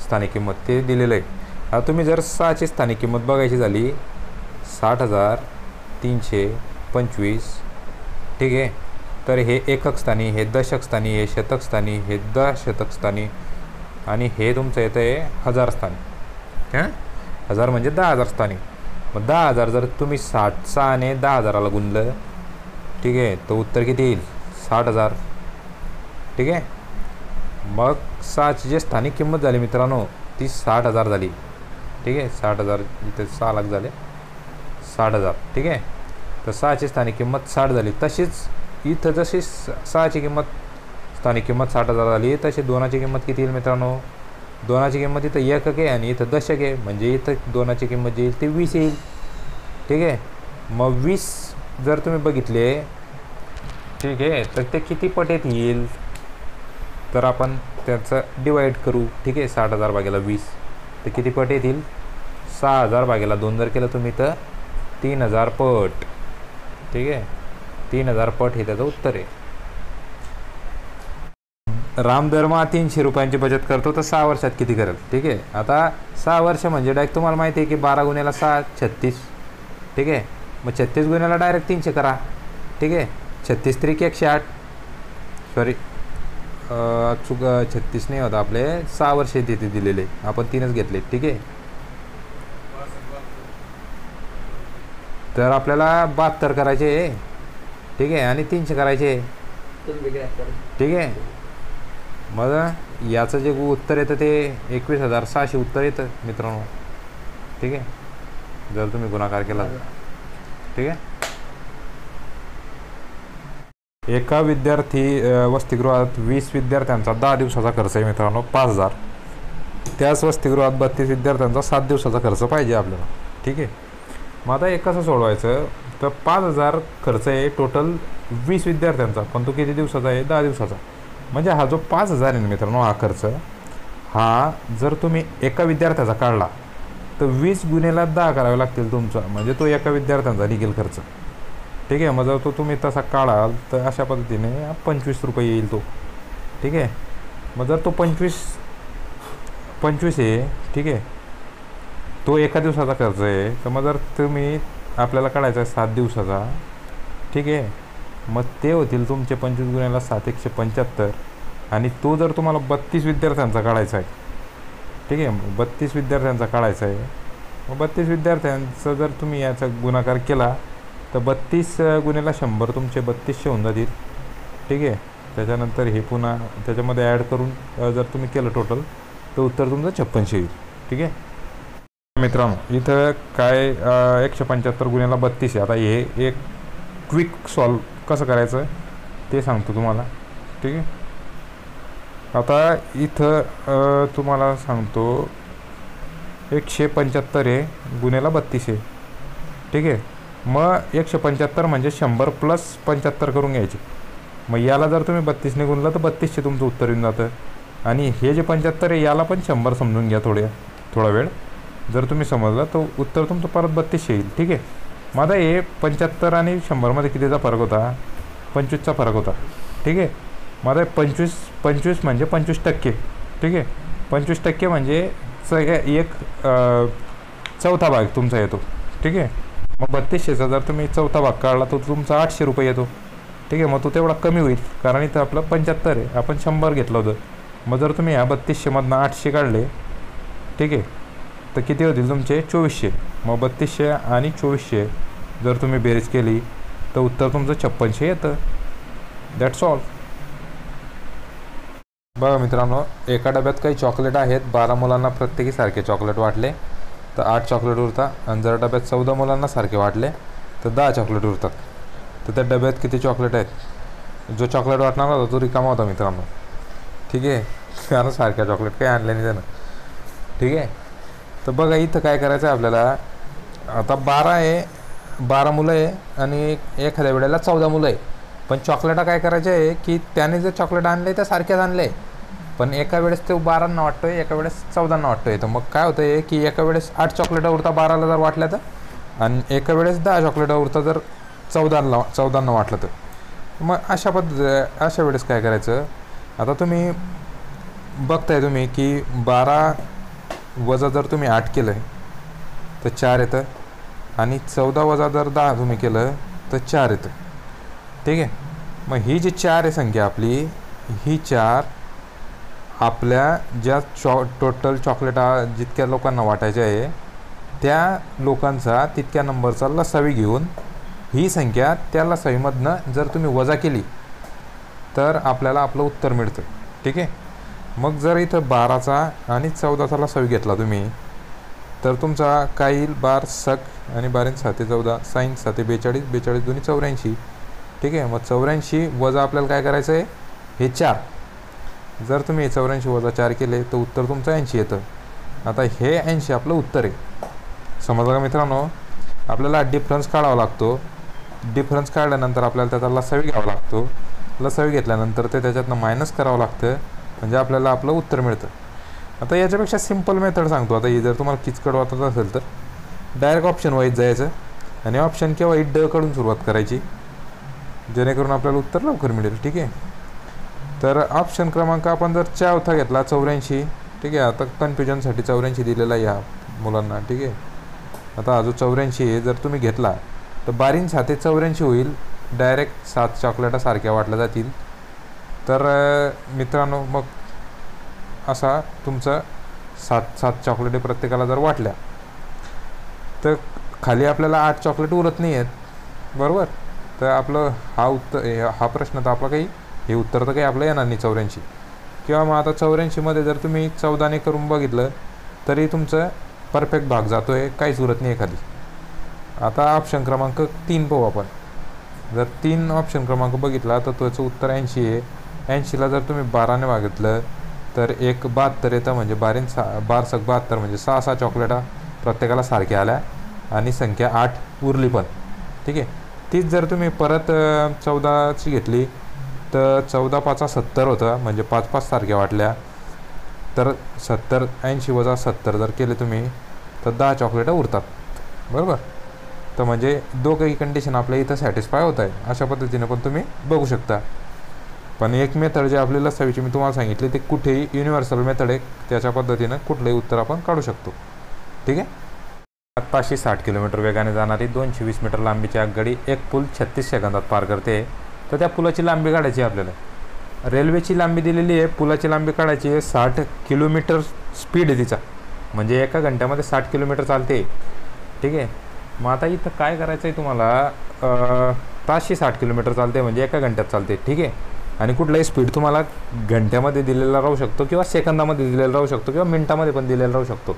स्थानिक किंमत ते दिलेलं आहे. आता तुम्ही जर 6ची स्थानिक किंमत बघायची झाली 60,325, ठीक आहे. तर हे एकक स्थानी, हे दशक स्थानी, हे शतक स्थानी, हे दशतक स्थानी आणि हे तुमचं येतं आहे हजार स्थानी. हां, 1000 म्हणजे 10,000 स्थानी. मग 10,000 जर तुम्ही 6ने 10,000ला गुणलं, ठीक आहे, तर उत्तर किती येईल 60,000, ठीक आहे. मग 6ची जी स्थानिक किंमत झाली मित्रांनो ती 60,000 झाली, ठीक आहे. 60,000 इथे 6 लाख झाले, 60,000, ठीक आहे. तर 6ची स्थानिक किंमत 60 झाली. तशीच इथं जशी 6ची किंमत स्थानिक किंमत 60,000 झाली, तशी 2ची किंमत किती येईल मित्रांनो. 2ची किंमत इथं एकक आहे आणि इथं दशक आहे, म्हणजे इथं 2ची किंमत जी येईल ती 20 येईल, ठीक आहे. मग 20 जर तुम्ही बघितले, ठीक आहे, तर ते किती पटीत येईल तर आपण त्याचं डिवाईड करू, ठीक आहे. 60,000 भागिले 20 तर किती पट येतील 6,000 भागिले 2 जर केलं तुम्ही तर 3,000 पट, ठीक आहे. 3,000 पट हे त्याचं उत्तर आहे. राम दरमहा 300 रुपयांची बचत करतो तर 6 वर्षात किती करेल, ठीक आहे. आता 6 वर्ष म्हणजे डायरेक्ट तुम्हाला माहिती आहे की 12 गुणिले 6 36, ठीक आहे. मग 36 गुणिले डायरेक्ट 300 करा, ठीक आहे. 36 त्रिक 108, सॉरी चुक 36 नाही होता आपले 6 वर्ष तिथे दिलेले, आपण 3च घेतले, ठीक आहे. तर आपल्याला 72 करायचे, ठीक आहे, आणि 300 करायचे, ठीक आहे. मग याचं जे उत्तर येतं ते 21,600 उत्तर येतं मित्रांनो, ठीक आहे, जर तुम्ही गुणाकार केला, ठीक आहे. एका विद्यार्थी वसतिगृहात 20 विद्यार्थ्यांचा 10 दिवसाचा खर्च आहे मित्रांनो 5,000. त्याच वसतिगृहात 32 विद्यार्थ्यांचा 7 दिवसाचा खर्च पाहिजे आपल्याला, ठीक आहे. मग आता एक कसं सोडवायचं तर 5,000 खर्च आहे टोटल 20 विद्यार्थ्यांचा, पण तो किती दिवसाचा आहे 10 दिवसाचा. म्हणजे हा जो 5,000 आहे मित्रांनो हा खर्च, हा जर तुम्ही एका विद्यार्थ्याचा काढला तर 20 गुणिले 10 करावे लागतील तुमचा, म्हणजे तो एका विद्यार्थ्यांचा निघेल खर्च, ठीक आहे. मग जर तो तुम्ही तसा काढाल तर अशा पद्धतीने 25 रुपये येईल तो, ठीक आहे. मग जर तो 25 आहे, ठीक आहे, तो एका दिवसाचा खर्च आहे. तर मग जर तुम्ही आपल्याला काढायचा आहे 7 दिवसाचा, ठीक आहे, मग ते होतील तुमचे 25 गुणिले 7 175. आणि तो जर तुम्हाला 32 विद्यार्थ्यांचा काढायचा आहे, ठीक आहे, 32 विद्यार्थ्यांचा काढायचा आहे. मग 32 विद्यार्थ्यांचा जर तुम्ही याचा गुणाकार केला तर 32 गुणिले 100 तुमचे 3200 होऊन जातील, ठीक आहे. त्याच्यानंतर हे पुन्हा त्याच्यामध्ये ॲड करून जर तुम्ही केलं टोटल तर उत्तर तुमचं 5600 येईल, ठीक आहे मित्रांनो. इथं काय 175 गुणिले 32 आहे. आता हे एक क्विक सॉल्व कसं करायचं ते सांगतो तुम्हाला, ठीक आहे. आता इथं तुम्हाला सांगतो 175 आहे गुणिले 32 आहे, ठीक आहे. मग 175 म्हणजे 100 प्लस 75 करून घ्यायचे. मग याला जर तुम्ही 32ने गुणलं तर 3200 तुमचं उत्तर येऊन जातं. आणि हे जे 75 आहे याला पण 100 समजून घ्या थोडा वेळ. जर तुम्ही समजलं तर उत्तर तुमचं परत 3200 येईल, ठीक आहे. मग आता हे 75 आणि 100मध्ये कितीचा फरक होता 25चा फरक होता, ठीक आहे. मग आता 25 म्हणजे 25%, ठीक आहे. 25% म्हणजे एक चौथा भाग तुमचा येतो, ठीक आहे. मग 3200चा जर तुम्ही चौथा भाग काढला तर तुमचा 800 रुपये येतो, ठीक आहे. मग तो तेवढा कमी होईल कारण इथं आपलं 75 आहे, आपण 100 घेतलं होतं. मग जर तुम्ही ह्या 3200मधनं 800 काढले, ठीक आहे, तर किती होतील तुमचे 2400. मग 3200 आणि 2400 जर तुम्ही बेरीज केली तर उत्तर तुमचं 5600 येतं. That's all. बघा मित्रांनो, एका डब्यात काही चॉकलेट आहेत, 12 मुलांना प्रत्येकी सारखे चॉकलेट वाटले तर 8 चॉकलेट उरतात. आणि जर डब्यात 14 मुलांना सारखे वाटले तर 10 चॉकलेट उरतात. तर त्या डब्यात किती चॉकलेट आहेत. जो चॉकलेट वाटणार होता तो रिकामा होता मित्रांनो, ठीक आहे, कारण सारख्या चॉकलेट काही आणले नाही त्यानं, ठीक आहे. तर बघा इथं काय करायचं आहे आपल्याला. आता 12 मुलं आहे आणि एखाद्या वेळेला 14 मुलं आहे. पण चॉकलेटा काय करायचे आहे की त्याने जर चॉकलेट आणले तर सारखेच आणले, पण एका वेळेस तो 12ना वाटतो आहे, एका वेळेस 14ना वाटतो आहे. तर मग काय होतं आहे की एका वेळेस 8 चॉकलेटा उरता 12ला जर वाटल्या तर, आणि एका वेळेस 10 चॉकलेटं उरतं जर 14ला वाटलं तर. मग अशा वेळेस काय करायचं, आता तुम्ही बघताय तुम्ही की 12 वजा जर तुम्ही 8 केलं तर 4 येतं, आणि 14 वजा जर 10 तुम्ही केलं तर 4 येतं. ठीक आहे. मग ही जी 4 आहे संख्या आपली, ही 4 आपल्या ज्या टोटल चॉकलेट जितक्या लोकांना वाटायचे आहे त्या लोकांचा तितक्या नंबरचा लसावी घेऊन ही संख्या त्या लसावीमधनं जर तुम्ही वजा केली तर आपल्याला आपलं उत्तर मिळतं. ठीक आहे. मग जर इथं 12चा आणि 14चा लसावी घेतला तुम्ही तर तुमचा काईल 12 सक आणि 12 7 14 साईन 7 42 42 दोन्ही 84. ठीक आहे. मग 84 वजा आपल्याला काय करायचं आहे, हे 4. जर तुम्ही 84 वजा 4 केले तर उत्तर तुमचं 80 येतं. आता हे 80 आपलं उत्तर आहे. समजलं का मित्रांनो. आपल्याला डिफरन्स काढावा लागतो. डिफरन्स काढल्यानंतर आपल्याला त्याचा लसावी घ्यावा लागतो. लसावी घेतल्यानंतर ते त्याच्यातनं मायनस करावं लागतं, म्हणजे आपल्याला आपलं उत्तर मिळतं. आता याच्यापेक्षा सिम्पल मेथड सांगतो. आता ही जर तुम्हाला किचकट वाटत असेल तर डायरेक्ट ऑप्शन वाईज जायचं आणि ऑप्शन किंवा ड कडून सुरुवात करायची, जेणेकरून आपल्याला उत्तर लवकर मिळेल. ठीक आहे. तर ऑप्शन क्रमांक आपण जर 4 घेतला 84. ठीक आहे. आता कन्फ्युजनसाठी 84 दिलेला आहे या मुलांना. ठीक आहे. आता हा जो 84 आहे जर तुम्ही घेतला तर 12 7 84 होईल. डायरेक्ट 7 चॉकलेटा सारख्या वाटल्या जातील. तर मित्रांनो मग असा तुमचं 7 चॉकलेटे प्रत्येकाला जर वाटल्या तर खाली आपल्याला 8 चॉकलेट उरत नाही आहेत. बरोबर. तर आपलं हा प्रश्न तर आपला काही हे उत्तर तर काही आपलं येणार नाही 84. किंवा मग आता 84मध्ये जर तुम्ही 14ने करून बघितलं तरी तुमचं परफेक्ट भाग जातो आहे, काहीच उरत नाही एखादी. आता ऑप्शन क्रमांक 3 पाहू आपण. जर 3 ऑप्शन क्रमांक बघितला तर त्याचं उत्तर 80 आहे. 80ला जर तुम्ही 12ने भागितलं तर 72 येतं, म्हणजे 12 सक 72 म्हणजे 6 चॉकलेटा प्रत्येकाला सारख्या आल्या आणि संख्या 8 उरली पण. ठीक आहे. तीच जर तुम्ही परत 14ची घेतली तर 14 5 70 होतं, म्हणजे 5 सारख्या वाटल्या. तर 70 80 वजा 70 जर केले तुम्ही तर 10 चॉकलेटं उरतात. बरोबर. तर म्हणजे दोघंही कंडिशन आपल्या इथं सॅटिस्फाय होत आहे. अशा पद्धतीने पण तुम्ही बघू शकता. पण एक मेथड जे आपल्याला लसावीची मी तुम्हाला सांगितले ते कुठेही युनिव्हर्सल मेथड आहे, त्याच्या पद्धतीनं कुठलंही उत्तर आपण काढू शकतो. ठीक आहे. ताशी 60 किलोमीटर वेगाने जाणारी 220 मीटर लांबीची आगगाडी एक पूल 36 सेकंदात पार करते. तर त्या पुलाची लांबी काढायची आपल्याला. रेल्वेची लांबी दिलेली आहे, पुलाची लांबी काढायची आहे. 60 किलोमीटर स्पीड आहे तिचा, म्हणजे एका घंट्यामध्ये 60 किलोमीटर चालते. ठीक आहे. मग आता इथं काय करायचं आहे तुम्हाला, ताशी 60 किलोमीटर चालते म्हणजे एका घंट्यात चालते. ठीक आहे. आणि कुठलाही स्पीड तुम्हाला घंट्यामध्ये दिलेला राहू शकतो किंवा सेकंदामध्ये दिलेला राहू शकतो किंवा मिनटामध्ये पण दिलेला राहू शकतो.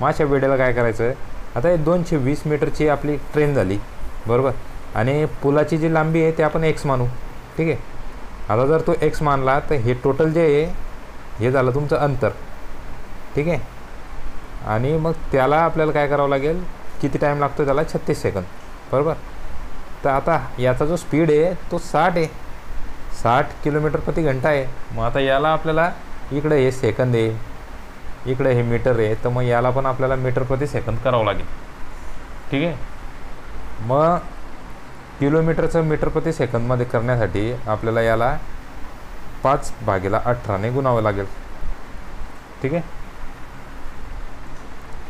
मग अशा वेळेला काय करायचं आहे, आता हे 220 मीटरची आपली ट्रेन झाली. बरोबर. आणि पुलाची जी लांबी आहे ते आपण एक्स मानू. ठीक आहे. आता जर तो एक्स मानला तर हे टोटल जे आहे हे झालं तुमचं अंतर. ठीक आहे. आणि मग त्याला आपल्याला काय करावं लागेल, किती टाईम लागतो त्याला, 36 सेकंद. बरोबर. तर आता याचा जो स्पीड आहे तो 60 आहे, 60 किलोमीटर प्रति घंटा आहे. मग आता याला आपल्याला इकडे हे सेकंद आहे, इकडे हे मीटर आहे, तर मग याला पण आपल्याला मीटर प्रति सेकंद करावं लागेल. ठीक आहे. मग किलोमीटरचं मीटर प्रति सेकंदमध्ये करण्यासाठी आपल्याला याला 5/18ने गुणावं लागेल. ठीक आहे.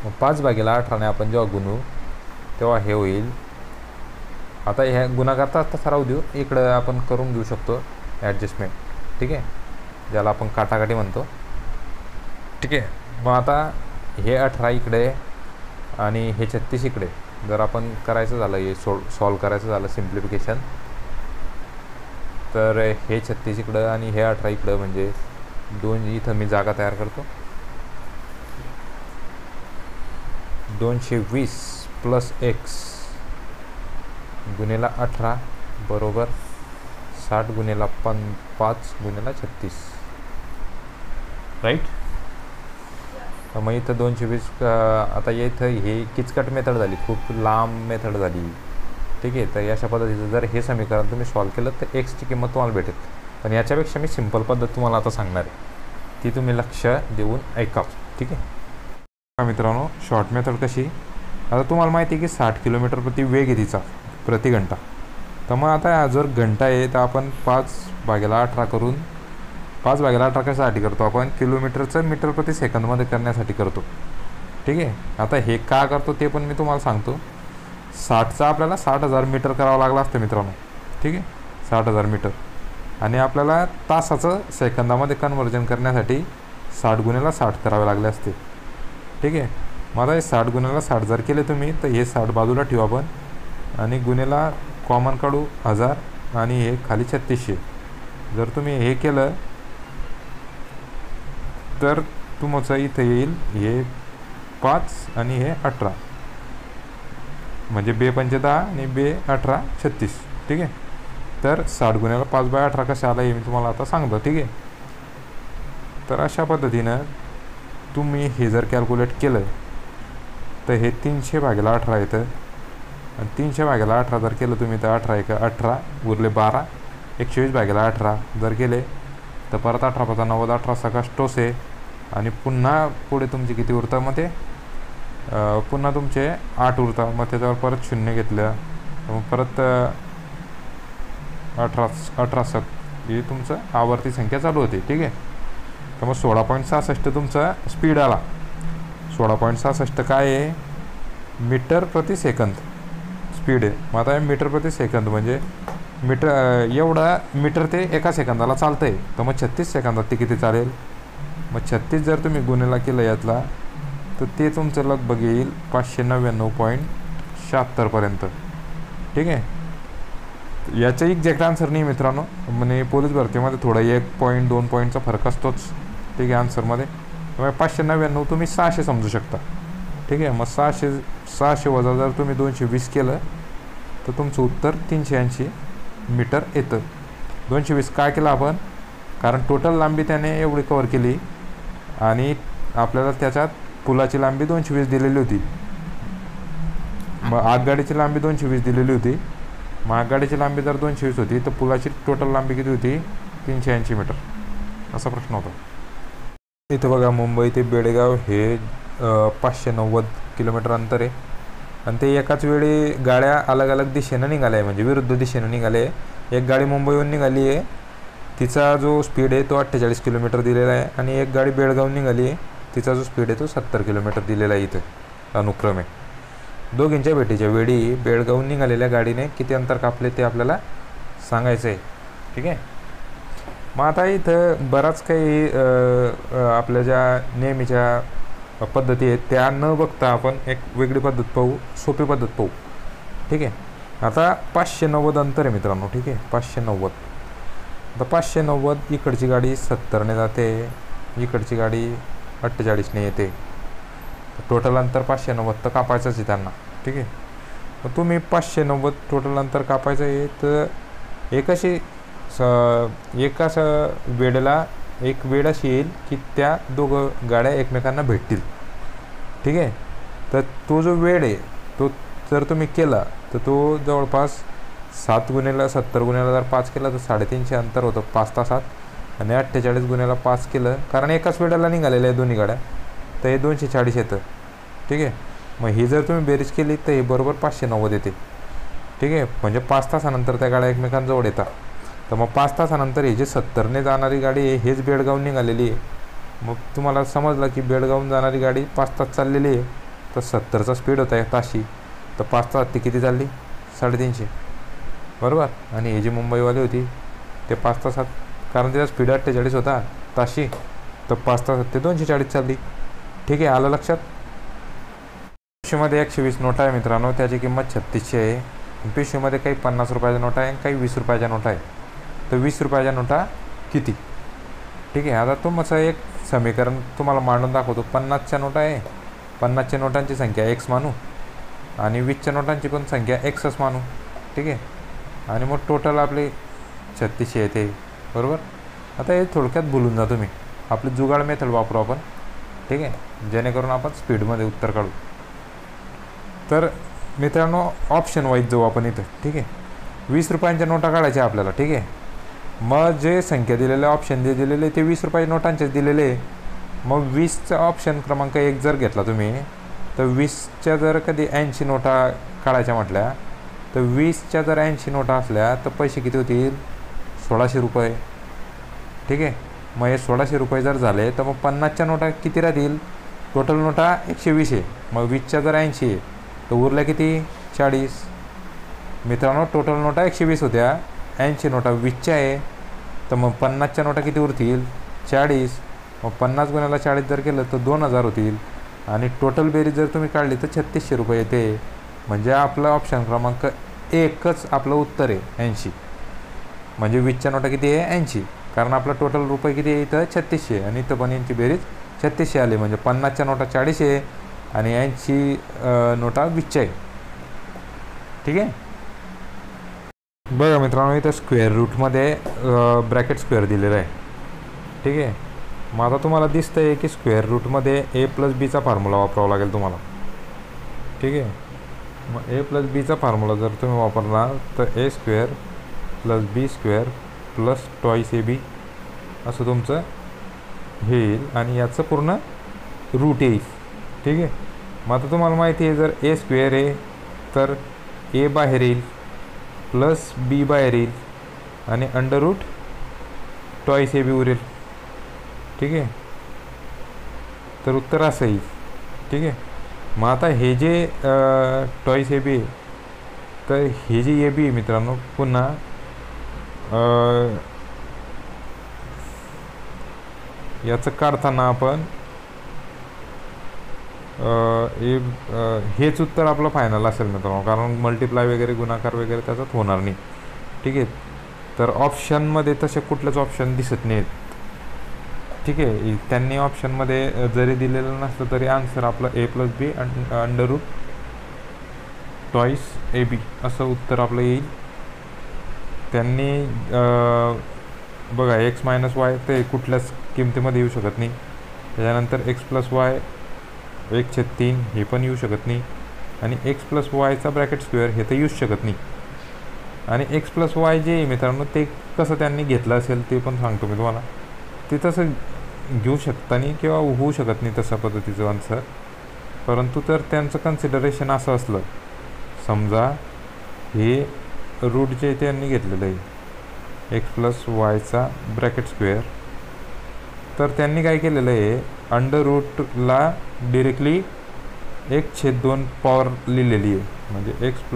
मग 5/18ने आपण जेव्हा गुणू तेव्हा हे होईल. आता ह्या गुणाकारता तसा राहू देऊ, इकडं आपण करून घेऊ शकतो ॲडजस्टमेंट. ठीक आहे. ज्याला आपण काटाकाटी म्हणतो. ठीक आहे. मग आता हे 18 इकडे आणि हे 36 इकडे. जर आपण करायचं झालं हे सॉल्व करायचं झालं सिम्प्लिफिकेशन, तर हे 36 इकडं आणि हे 18 इकडं, म्हणजे 2 इथं मी जागा तयार करतो. 220 प्लस एक्स गुणिला 18 बरोबर 60 गुणिला 5 गुणिला 36. राईट. मग इथं 220. आता इथं हे किचकट मेथड झाली, खूप लांब मेथड झाली. ठीक आहे. तर अशा पद्धतीचं जर हे समीकरण तुम्ही सॉल्व केलं तर एक्सची किंमत तुम्हाला भेटेल. पण याच्यापेक्षा मी सिंपल पद्धत तुम्हाला आता सांगणार आहे, ती तुम्ही लक्ष देऊन ऐका. ठीक आहे. मित्रांनो, शॉर्ट मेथड कशी, आता तुम्हाला माहिती आहे की 60 किलोमीटर प्रति वेग आहे तिचा प्रति घंटा. तर मग आता जर घंटा आहे तर आपण 5/18 करून 5/18 कशासाठी करतो आपण, किलोमीटरचं मीटर प्रति सेकंदमध्ये करण्यासाठी करतो. ठीक आहे. आता हे का करतो ते पण मी तुम्हाला सांगतो. 60चा आपल्याला 60,000 मीटर करावं लागलं असतं मित्रांनो. ठीक आहे, 60,000 मीटर. आणि आपल्याला तासाचं सेकंदामध्ये कन्व्हर्जन करण्यासाठी 60 × 60 करावे लागले असते. ठीक आहे. मग आता हे 60 × 60 जर केले तुम्ही तर हे 60 बाजूला ठेवू आपण आणि गुन्हेला कॉमन काढू 1000 आणि हे खाली 3600. जर तुम्ही हे केलं तर तुमचं इथं येईल हे 5 आणि हे 18, म्हणजे 2×5 = 10 आणि 2×18 = 36. ठीक आहे. तर 60 × 5/18 कसं आलं हे मी तुम्हाला आता सांगतो. ठीक आहे. तर अशा पद्धतीनं तुम्ही हे जर कॅल्क्युलेट केलं तर हे 300/18 येतं. आणि 300/18 जर केलं तुम्ही तर 18 × 1 = 18 उरले 12. 120/18 जर केले तर परत 18×5 = 90, 18 × 6 = 88. आणि पुन्हा पुढे तुमचे किती उरतं, मग ते पुन्हा तुमचे 8 उरतात. मग त्याच्यावर परत 0 घेतलं मग परत 18 ही तुमचं आवर्ती संख्या चालू होते. ठीक आहे. तर मग 16.66 तुमचा स्पीड आला. 16.66 काय आहे, मीटर प्रति सेकंद स्पीड आहे. मग आता मीटर प्रति सेकंद म्हणजे मीटर एवढा मीटर ते एका सेकंदाला चालतं आहे. तर मग 36 सेकंदात ते किती चालेल, मग 36 जर तुम्ही गुन्हेला केलं यातला तर ते तुमचं लगभग येईल 599.76 पर्यंत. ठीक आहे. याचं एक्झॅक्ट आन्सर नाही मित्रांनो, म्हणजे पोलीस भरतीमध्ये थोडा 1 पॉईंट 2 पॉईंटचा फरक असतोच. ठीक आहे आन्सरमध्ये. त्यामुळे 599 तुम्ही 600 समजू शकता. ठीक आहे. मग 600 वजा जर तुम्ही 220 केलं तर तुमचं उत्तर 380 मीटर येतं. 220 काय केलं आपण, कारण टोटल लांबी त्याने एवढी कवर केली आणि आपल्याला त्याच्यात पुलाची लांबी 220 दिलेली होती. मग आगगाडीची लांबी 220 दिलेली होती. मग आगगाडीची लांबी जर 220 होती तर पुलाची टोटल लांबी किती होती, 380 मीटर. असा प्रश्न होता. इथं बघा मुंबई ते बेळगाव हे 590 किलोमीटर अंतर आहे. आणि ते एकाच वेळी गाड्या अलग अलग दिशेनं निघाल्या आहे, म्हणजे विरुद्ध दिशेनं निघाले आहे. एक गाडी मुंबईहून निघाली आहे, तिचा जो स्पीड आहे तो 48 किलोमीटर दिलेला आहे. आणि एक गाडी बेळगावून निघाली आहे, तिचा जो स्पीड आहे तो 70 किलोमीटर दिलेला आहे इथं अनुक्रमे. दोघींच्या भेटीच्या वेळी बेळगावून निघालेल्या गाडीने किती अंतर कापले ते आपल्याला सांगायचं आहे. ठीक आहे. मग आता इथं बराच काही आपल्या ज्या नेहमीच्या पद्धती आहेत त्या न बघता आपण एक वेगळी पद्धत पाहू, सोपी पद्धत पाहू. ठीक आहे. आता 590 अंतर आहे मित्रांनो. ठीक आहे. 590. आता 590 इकडची गाडी 70ने जाते, इकडची गाडी 48ने येते. टोटल अंतर 590 तर कापायचंच आहे त्यांना. ठीक आहे. मग तुम्ही 590 टोटल अंतर कापायचं आहे तर एकाच वेळेला एक वेळ अशी येईल की त्या दोघं गाड्या एकमेकांना भेटतील. ठीक आहे. तर तो जो वेळ आहे तो जर तुम्ही केला तर तो जवळपास 7 × 70 जर 5 केलं तर 350 अंतर होतं 5 तासात. आणि 48 × 5 केलं, कारण एकाच वेळेला निघालेल्या आहे दोन्ही गाड्या, तर हे 240 येतं. ठीक आहे. मग ही जर तुम्ही बेरीज केली तर हे बरोबर 590 येते. ठीक आहे. म्हणजे 5 तासानंतर त्या गाड्या एकमेकांजवळ येतात. तर मग 5 तासानंतर ही जी 70ने जाणारी गाडी आहे हेच बेळगावून निघालेली आहे. मग तुम्हाला समजलं की बेळगावून जाणारी गाडी 5 तास चाललेली आहे, तर 70चा स्पीड होता आहे ताशी. तर 5 तासात ती किती चालली, 350 बरोबर. आणि ही जी मुंबईवाली होती ते 5 तासात, कारण त्याचा स्पीड 48 होता ताशी, तर 5 तासात ते 240 चालली. ठीक आहे. आलं लक्षात. पिशवीमध्ये 120 नोटा आहे मित्रांनो, त्याची किंमत 3600 आहे. पिशवीमध्ये काही 50 रुपयाच्या नोटा आहे आणि काही 20 रुपयाच्या नोटा आहे. तर 20 रुपयाच्या नोटा किती. ठीक आहे. आता तुमचं एक समीकरण तुम्हाला मांडून दाखवतो. 50च्या नोटा आहे, 50च्या नोटांची संख्या x मानू आणि 20च्या नोटांची पण संख्या xच मानू. ठीक आहे. आणि मग टोटल आपले 3600 येते बरोबर. आता हे थोडक्यात बोलून जा तुम्ही, आपली जुगाड मेथड वापरू आपण. ठीक आहे. जेणेकरून आपण स्पीडमध्ये उत्तर काढू. तर मित्रांनो ऑप्शन वाईज जाऊ आपण इथं. ठीक आहे. 20 रुपयांच्या नोटा काढायच्या आपल्याला. ठीक आहे. मग जे संख्या दिलेले ऑप्शन जे दिलेले ते 20 रुपयाच्या नोटांचेच दिलेले. मग 20चा ऑप्शन क्रमांक 1 जर घेतला तुम्ही तर 20च्या जर कधी 80 नोटा काढायच्या म्हटल्या तर 20च्या जर 80 नोटा असल्या तर पैसे किती होतील 1600 रुपये. ठीक आहे. मग हे 1600 रुपये जर झाले तर मग 50च्या नोटा किती राहतील. टोटल नोटा 120 आहे. मग 20च्या जर 80 आहे तर उरल्या किती 40. मित्रांनो टोटल नोटा 120 होत्या, 80 नोटा 20च्या आहे तर मग 50च्या नोटा किती उरतील 40. मग 50 गुण्याला 40 जर केलं तर 2000 होतील आणि टोटल बेरीज जर तुम्ही काढली तर 3600 रुपये येते. म्हणजे आपलं ऑप्शन क्रमांक 1च आपलं उत्तर आहे 80. म्हणजे 20च्या नोटा किती आहे 80, कारण आपला टोटल रुपये किती आहे इथं 3600 आणि इथं पण यांची बेरीज 3600 आली. म्हणजे 50च्या नोटा 40 आहे आणि 80 नोटा 20च्या आहे. ठीक आहे. बघा मित्रांनो इथं स्क्वेअर रूटमध्ये ब्रॅकेट स्क्वेअर दिलेला आहे. ठीक आहे. मग आता तुम्हाला दिसतं आहे की स्क्वेअर रूटमध्ये a+b फॉर्म्युला वापरावा लागेल तुम्हाला. ठीक आहे. मग a+b फॉर्म्युला जर तुम्ही वापरला तर a² + b² + 2ab असं तुमचं हे येईल आणि याचं पूर्ण रूट येईल. ठीक आहे. मग आता तुम्हाला माहिती आहे जर a² आहे तर a बाहेर येईल प्लस b बाहेर येईल आणि √2ab उरेल. ठीक आहे. तर उत्तर असं येईल. ठीक आहे. मग आता हे जे 2ab आहे तर हे जे ab आहे मित्रांनो पुन्हा याचं काढताना आपण हेच उत्तर आपलं फायनल असेल मित्रांनो, कारण मल्टिप्लाय वगैरे गुणाकार वगैरे त्याच्यात होणार नाही. ठीक आहे. तर ऑप्शनमध्ये तसे कुठलेच ऑप्शन दिसत नाहीत. ठीक आहे. त्यांनी ऑप्शनमध्ये जरी दिलेलं नसलं तरी आन्सर आपलं a+b √2ab असं उत्तर आपलं येईल. त्यांनी बघा x - y ते कुठल्याच किमतीमध्ये येऊ शकत नाही. त्याच्यानंतर x + y 1/3 हे पण येऊ शकत नाही आणि x + y ब्रॅकेट स्क्वेअर हे तर येऊच शकत नाही. आणि x + y जे मित्रांनो ते कसं त्यांनी घेतलं असेल ते पण सांगतो मी तुम्हाला. ते तसं घेऊ शकता नाही किंवा होऊ शकत नाही तशा पद्धतीचं आन्सर. परंतु तर त्यांचं कन्सिडरेशन असं असलं समजा हे रूट जे त्यांनी घेतलेलं आहे x + y ब्रॅकेट स्क्वेअर, तर त्यांनी काय केलेलं आहे अंडर रूटला डिरेक्टली 1/2 पॉवर लिहिलेली आहे. म्हणजे x +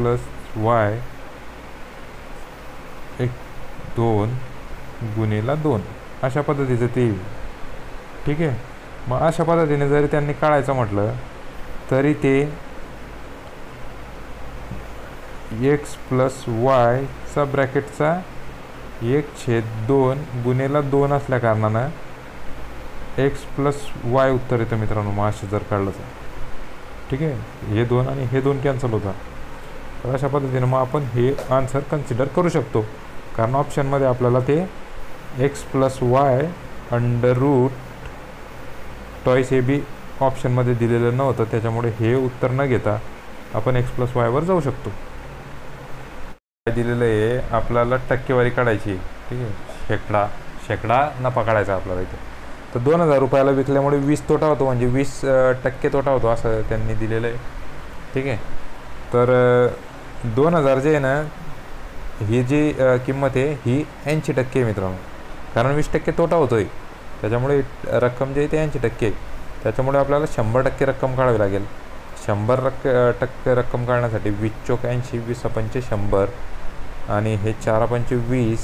y 2 गुणिले 2 अशा पद्धतीचं ते येईल. ठीक आहे. मग अशा पद्धतीने जरी त्यांनी काढायचं म्हटलं तरी ते x + y ब्रॅकेटचा 1/2 गुणिले 2 असल्या कारणानं x + y उत्तर येतं मित्रांनो. मग असं जर काढलं तर ठीक आहे. हे 2 आणि हे 2 कॅन्सल होतात. तर अशा पद्धतीने मग आपण हे आन्सर कन्सिडर करू शकतो, कारण ऑप्शनमध्ये आपल्याला ते x + y √2ab ऑप्शनमध्ये दिलेलं नव्हतं. त्याच्यामुळे हे उत्तर न घेता आपण x + y वर जाऊ शकतो. काय दिलेलं आहे आपल्याला टक्केवारी काढायची. ठीक आहे. शेकडा नफा काढायचा आपल्याला इथे. तर 2000 रुपयाला विकल्यामुळे 20 तोटा होतो, म्हणजे 20% तोटा होतो असं त्यांनी दिलेलं आहे. ठीक आहे. तर 2000 जे आहे ना ही जी किंमत आहे ही 80% आहे मित्रांनो, कारण 20% तोटा होतो आहे. त्याच्यामुळे रक्कम जी आहे ते 80% आहे. त्याच्यामुळे आपल्याला 100% रक्कम काढावी लागेल. 100% रक्कम काढण्यासाठी 20 चोक 80, 20 पंचे 100 आणि हे 4 पंचे 20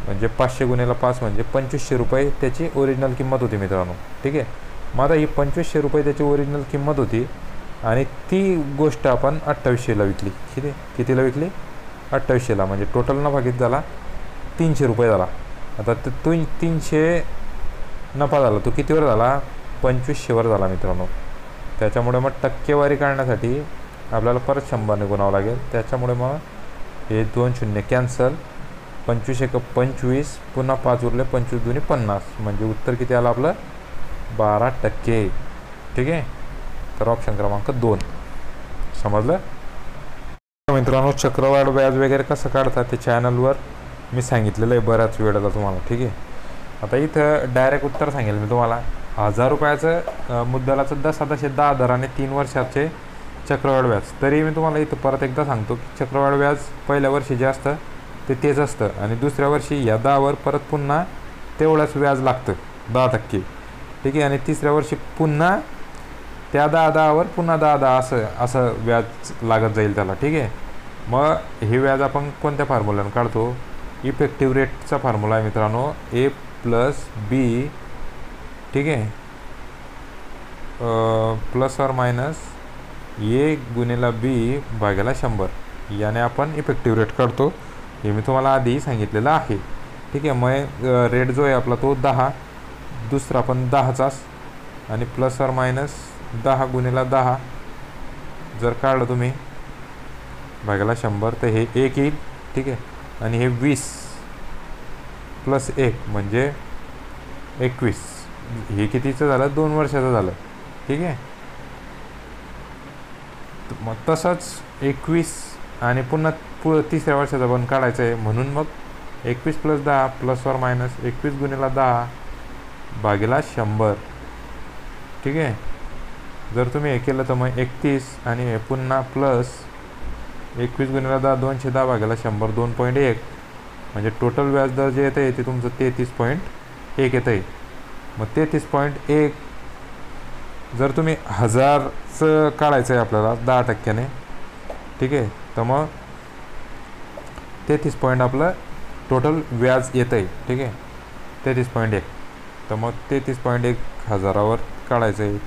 म्हणजे 500 गुणिले 5 म्हणजे 2500 रुपये त्याची ओरिजिनल किंमत होती मित्रांनो. ठीक आहे. मग आता ही 2500 रुपये त्याची ओरिजिनल किंमत होती आणि ती गोष्ट आपण 2800ला विकली. कितीला विकली 2800ला. म्हणजे टोटल नफा किती झाला 300 रुपये झाला. आता तो 300 नफा झाला तो कितीवर झाला 2500वर झाला मित्रांनो. त्याच्यामुळे मग टक्केवारी काढण्यासाठी आपल्याला परत 100ने गुणावं लागेल. त्याच्यामुळे मग हे 2 शून्य कॅन्सल, 25 × 25 पुन्हा 5 उरले 25 × 2 = 50 म्हणजे उत्तर किती आलं आपलं 12%. ठीक आहे. तर ऑप्शन क्रमांक 2 समजलं मित्रांनो. चक्रवाढ व्याज वगैरे कसं काढतात ते चॅनलवर मी सांगितलेलं आहे बऱ्याच वेळेला तुम्हाला. ठीक आहे. आता इथं डायरेक्ट उत्तर सांगेल मी तुम्हाला 1000 रुपयाचं मुद्दलाचं 10 दराने 3 वर्षाचे चक्रवाढ व्याज. तरी मी तुम्हाला इथं परत एकदा सांगतो की चक्रवाढ व्याज पहिल्या वर्षी जे असतं तेच असतं आणि दुसऱ्या वर्षी या 10वर परत पुन्हा तेवढंच व्याज लागतं 10%. ठीक आहे. आणि तिसऱ्या वर्षी पुन्हा त्या 10वर पुन्हा 10 असं व्याज लागत जाईल त्याला. ठीक आहे. मग हे व्याज आपण कोणत्या फॉर्म्युल्यानं काढतो? इफेक्टिव्ह रेटचा फॉर्म्युला आहे मित्रांनो, A+B. ठीक आहे. प्लस और मायनस A×B/100 याने आपण इफेक्टिव्ह रेट काढतो. हे मी तुम्हाला आधी सांगितलेलं आहे. ठीक आहे. मग रेट जो आहे आपला तो 10, दुसरा पण 10चाच आणि प्लस और मायनस 10×10 जर काढलं तुम्ही /100 तर हे 1 येईल. ठीक आहे. आणि हे 20 + 1 म्हणजे 21. हे कितीचं झालं? 2 वर्षाचं झालं. ठीक आहे. मग तसंच 21 आणि पुन्हा तिसऱ्या वर्षाचं पण काढायचं आहे. म्हणून मग 21 + 10 प्लस और मायनस 21×10/100. ठीक आहे. जर तुम्ही हे केलं तर मग 31 आणि हे पुन्हा प्लस 21×10 210/100 2.1 म्हणजे टोटल व्याजदर जे येतं आहे ते तुमचं 33.1 येतं आहे. मग 33.1 जर तुम्ही 1000चं काढायचं आहे आपल्याला 10%ने. ठीक आहे. तर मग 33 पॉईंट आपलं टोटल व्याज येतं आहे. ठीक आहे. 33.1. तर मग 33.1 1000वर काढायचं आहे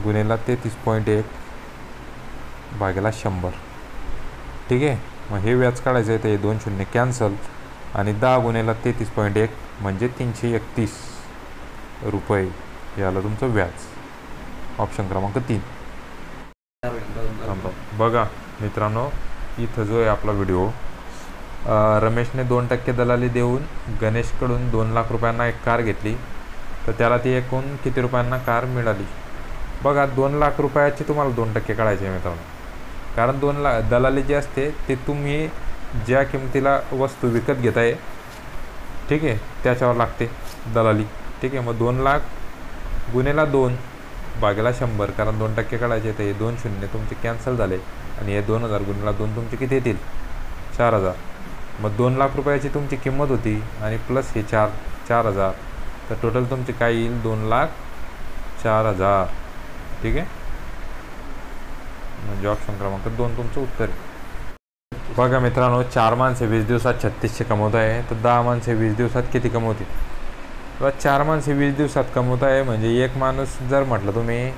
गुणिले 33.1/100. ठीक आहे. मग हे व्याज काढायचं आहे तर हे 2 शून्य कॅन्सल आणि 10 गुणिले 33.1 म्हणजे 331 रुपये याला तुमचं व्याज. ऑप्शन क्रमांक 3. बघा मित्रांनो, इथं जो आहे आपला व्हिडिओ, रमेशने 2% दलाली देऊन गणेशकडून 2 लाख रुपयांना एक कार घेतली, तर त्याला ती एकूण किती रुपयांना कार मिळाली? बघा 2 लाख रुपयाची तुम्हाला 2% काढायचे आहे मित्रांनो. कारण 2 लाख दलाली जी असते ते तुम्ही ज्या किमतीला वस्तू विकत घेताय, ठीक आहे, त्याच्यावर लागते दलाली. ठीक आहे. मग 2 लाख गुणिले 2/100 कारण 2% काढायचे तर हे 2 शून्य तुमचे कॅन्सल झाले आणि हे 2000 गुणिले 2 तुमचे किती येतील? 4000. मग 2 लाख रुपयाची तुमची किंमत होती आणि प्लस हे 4000 तर टोटल तुमचे काय येईल? 2,04,000. ठीक आहे. म्हणजे ऑप्शन क्रमांक 2 तुमचं उत्तर आहे. बघा मित्रांनो, 4 माणसे 20 दिवसात 3600 कमवत आहे, तर 10 माणसे 20 दिवसात किती कमवतील? किंवा 4 माणसे 20 दिवसात कमवत आहे म्हणजे एक माणूस जर म्हटलं तुम्ही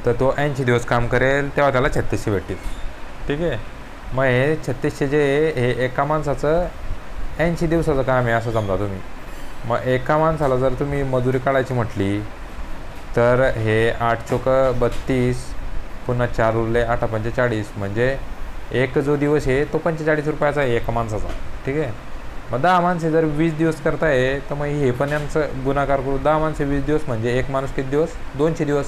तर तो 80 दिवस काम करेल तेव्हा त्याला 3600 भेटतील. ठीक आहे. मग हे 3600 जे हे एका माणसाचं 80 दिवसाचं काम आहे असं समजा तुम्ही. मग एका माणसाला जर तुम्ही मजुरी काढायची म्हटली तर हे 8 चोक 32 पुन्हा 4 उरले 8 45 म्हणजे एक जो दिवस आहे तो 45 रुपयाचा आहे एका माणसाचा. ठीक आहे. मग 10 माणसे जर 20 दिवस करताय तर मग हे पण यांचं गुणाकार करू. 10 माणसे 20 दिवस म्हणजे एक माणूस किती दिवस? 200 दिवस.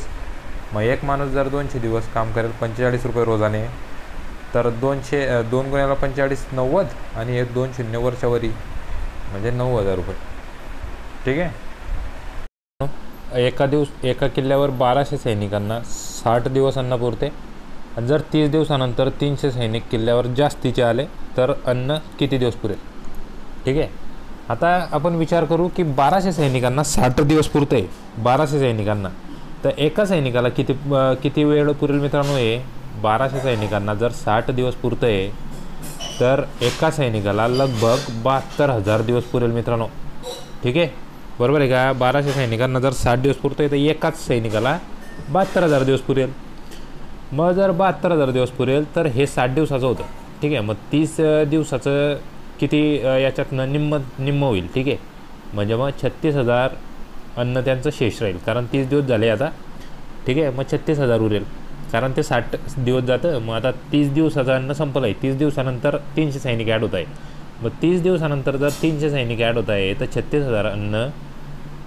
मग एक माणूस जर 200 दिवस काम करेल 45 रुपये रोजाने तर 2 गुणिले 45 90 आणि 1 2 शून्य वर्षावरी म्हणजे 9000 रुपये. ठीक आहे. एका किल्ल्यावर 1200 सैनिकांना 60 दिवस अन्न पुरते आणि जर 30 दिवसानंतर 300 सैनिक किल्ल्यावर जास्तीचे आले तर अन्न किती दिवस पुरेल? ठीक आहे. आता आपण विचार करू की 1200 सैनिकांना 60 दिवस पुरते. 1200 सैनिकांना तर एका सैनिकाला किती वेळ पुरेल मित्रांनो? हे 1200 सैनिकांना जर 60 दिवस पुरतं आहे तर एका सैनिकाला लगभग 72,000 दिवस पुरेल मित्रांनो. ठीक आहे. बरोबर आहे का? 1200 सैनिकांना जर 60 दिवस पुरतं आहे तर एकाच सैनिकाला 72,000 दिवस पुरेल. मग जर 72,000 दिवस पुरेल तर हे 60 दिवसाचं होतं. ठीक आहे. मग 30 दिवसाचं किती याच्यातनं निम्म होईल? ठीक आहे. म्हणजे मग 36,000 अन्न त्यांचं शेष राहील कारण 30 दिवस झाले आता. ठीक आहे. मग 36,000 उरेल कारण ते 60 दिवस जातं. मग आता 30 दिवसाचं अन्न संपलं आहे. 30 दिवसानंतर 300 सैनिक ॲड होत आहे. मग 30 दिवसानंतर जर 300 सैनिक ॲड होत आहे तर 36,000 अन्न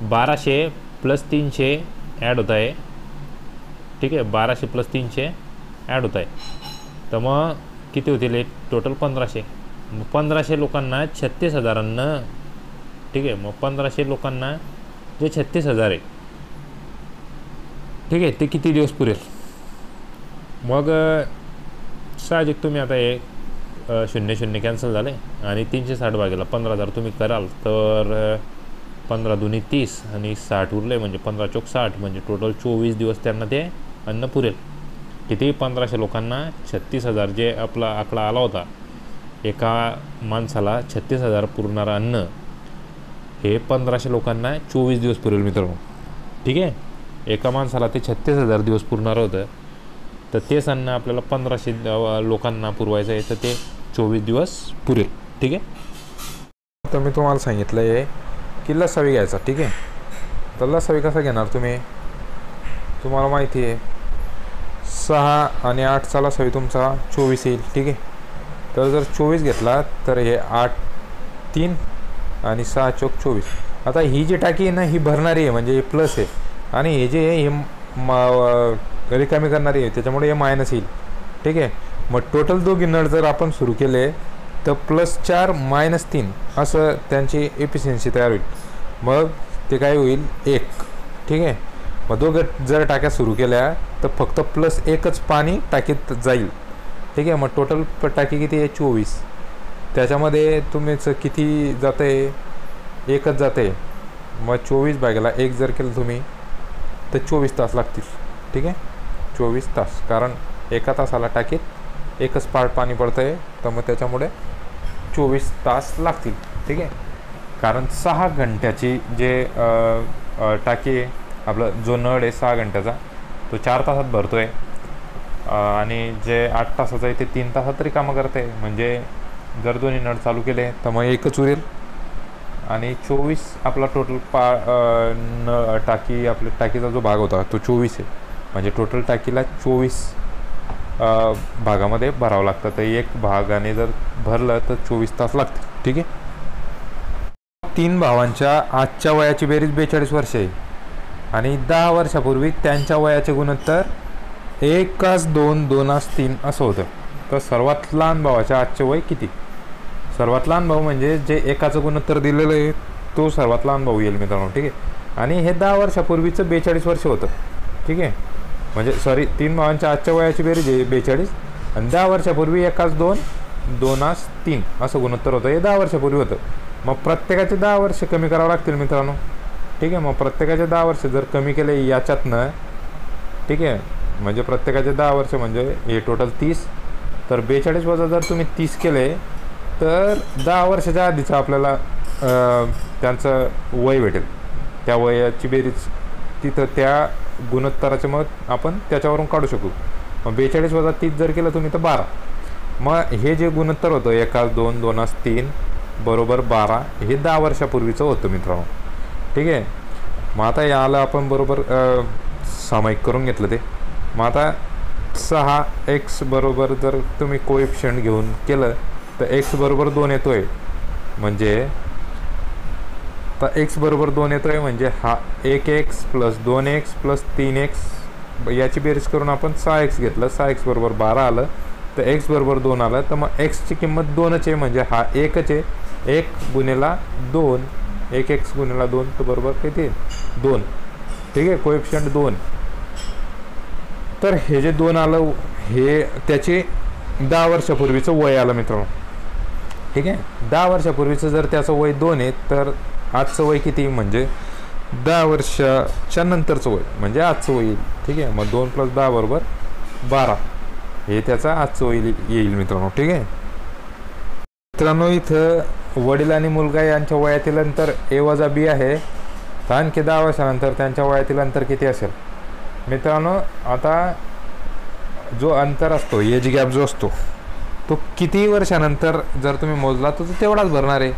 1200 + 300 ॲड होत आहे. ठीक आहे. 1200 + 300 ॲड होत आहे. तर मग किती होतील? टोटल 1500. मग 1500 लोकांना 36,000 अन्न. ठीक आहे. मग 1500 लोकांना जे 36,000 आहे ठीक आहे. ते किती दिवस पुरेल? मग साहजिक तुम्ही आता हे 0 कॅन्सल झाले आणि 360 भागेला 15,000 तुम्ही कराल तर 15 दुनी 30 आणि 60 उरले म्हणजे 15 चोक 60 म्हणजे टोटल 24 दिवस त्यांना ते अन्न पुरेल. किती? 1500 लोकांना 36,000 जे आपला आकडा आला होता, एका माणसाला 36,000 पुरणारं अन्न हे 1500 लोकांना 24 दिवस पुरेल मित्रांनो. ठीक आहे. एका माणसाला ते 36,000 दिवस पुरणार होतं, तर तेच अन्न आपल्याला 1500 लोकांना पुरवायचं आहे, तर ते 24 दिवस पुरेल. ठीक आहे. तर मी तुम्हाला सांगितलं आहे की लसावी घ्यायचा. ठीक आहे. तर लसावी कसा घेणार तुम्ही? तुम्हाला माहिती आहे 6 आणि 8चा लसावी तुमचा 24 येईल. ठीक आहे. तर जर 24 घेतला तर हे 8 3 आणि 6 चोक 24. आता ही जी टाकी आहे ना ही भरणारी आहे म्हणजे हे प्लस आहे, आणि हे जे हे रिकामी करणारी आहे त्याच्यामुळे हे मायनस येईल. ठीक आहे. मग टोटल दोघी नळ जर आपण सुरू केले तर +4 -3 असं त्यांची एफिशियन्सी तयार होईल. मग ते काय होईल? 1. ठीक आहे. मग दोघं जर टाक्या सुरू केल्या तर फक्त +1च पाणी टाकीत जाईल. ठीक आहे. मग टोटल टाकी किती आहे? 24. त्याच्यामध्ये तुम्हीच किती जातं आहे? 1च जातं आहे. मग 24 भागेला 1 जर केलं तुम्ही तर 24 तास लागतील. ठीक आहे. 24 तास, कारण एका तासाला टाकीत 1च पार्ट पाणी पडतं आहे, तर मग त्याच्यामुळे 24 तास लागतील. ठीक आहे. कारण 6 घंट्याची जे टाकी आहे, आपला जो नळ आहे 6 घंट्याचा तो 4 तासात भरतो आहे, आणि जे 8 तासाचं आहे ते 3 तासात तरी कामं करते. म्हणजे जर दोन्ही नळ चालू केले तर मग 1च उरेल, आणि 24 आपला टोटल टाकी, आपल्या टाकीचा जो भाग होता तो 24 आहे. म्हणजे टोटल टाकीला 24 भागामध्ये भरावं लागतं. तर एक भागाने जर भरलं तर 24 तास लागतील. ठीक आहे. 3 भावांच्या आजच्या वयाची बेरीज 42 वर्ष आहे, आणि 10 वर्षापूर्वी त्यांच्या वयाचे गुणोत्तर 1:2, 2:3 असं होतं. तर सर्वात लहान भावाच्या आजचे वय किती? सर्वात लहान भाऊ म्हणजे जे एकाचं गुणोत्तर दिलेलं आहे तो सर्वात लहान भाऊ येईल मित्रांनो. ठीक आहे. आणि हे 10 वर्षापूर्वीचं 42 वर्ष होतं. ठीक आहे. म्हणजे 3 भावांच्या आजच्या वयाची बेरीज आहे 42, आणि 10 वर्षापूर्वी 1:2, 2:3 असं गुणोत्तर होतं. हे 10 वर्षापूर्वी होतं. मग प्रत्येकाचे 10 वर्ष कमी करावं लागतील मित्रांनो. ठीक आहे. मग प्रत्येकाचे 10 वर्ष जर कमी केले याच्यातनं, ठीक आहे, म्हणजे प्रत्येकाचे 10 वर्ष म्हणजे हे टोटल 30, तर 42 वजा जर तुम्ही 30 केले तर 10 वर्षाच्या आधीचं आपल्याला त्यांचं वय भेटेल. त्या वयाची बेरीज तिथं त्या गुणोत्तराचे मग आपण त्याच्यावरून काढू शकू. मग 42 वजा 30 जर केलं तुम्ही तर 12. मग हे जे गुणोत्तर होतं 1:2, 2:3 बरोबर 12, हे 10 वर्षापूर्वीचं होतं मित्रांनो. ठीक आहे. मग आता याला आपण बरोबर सामायिक करून घेतलं ते. मग आता 6x बरोबर जर तुम्ही कोएफिशियंट घेऊन केलं तर x बरोबर 2 येतो आहे. म्हणजे आता x बरोबर 2 येतो आहे म्हणजे हा 1x + 2x + 3x याची बेरीज करून आपण 6x घेतलं. 6x बरोबर 12 आलं, तर x बरोबर 2 आलं. तर मग x ची किंमत 2च आहे, म्हणजे हा 1च आहे. 1 गुणिला 2, 1x गुणिला 2 तर बरोबर किती? 2. ठीक आहे. कोएफिशियंट 2. तर हे जे 2 आलं हे त्याचे 10 वर्षापूर्वीचं वय आलं मित्रांनो. ठीक आहे. 10 वर्षापूर्वीचं जर त्याचं वय 2 आहे तर आजचं वय किती? म्हणजे 10 वर्षाच्या नंतरचं वय म्हणजे आजचं वय येईल. ठीक आहे. मग 2 + 10 बरोबर 12 हे त्याचं आजचं वय येईल मित्रांनो. ठीक आहे. मित्रांनो इथं वडील आणि मुलगा यांच्या वयातील अंतर a वजा b आहे, तर आणखी 10 वर्षानंतर त्यांच्या वयातील अंतर किती असेल मित्रांनो? आता जो अंतर असतो, एज गॅप जो असतो, तो किती वर्षानंतर जर तुम्ही मोजला तर तो तेवढाच भरणार आहे.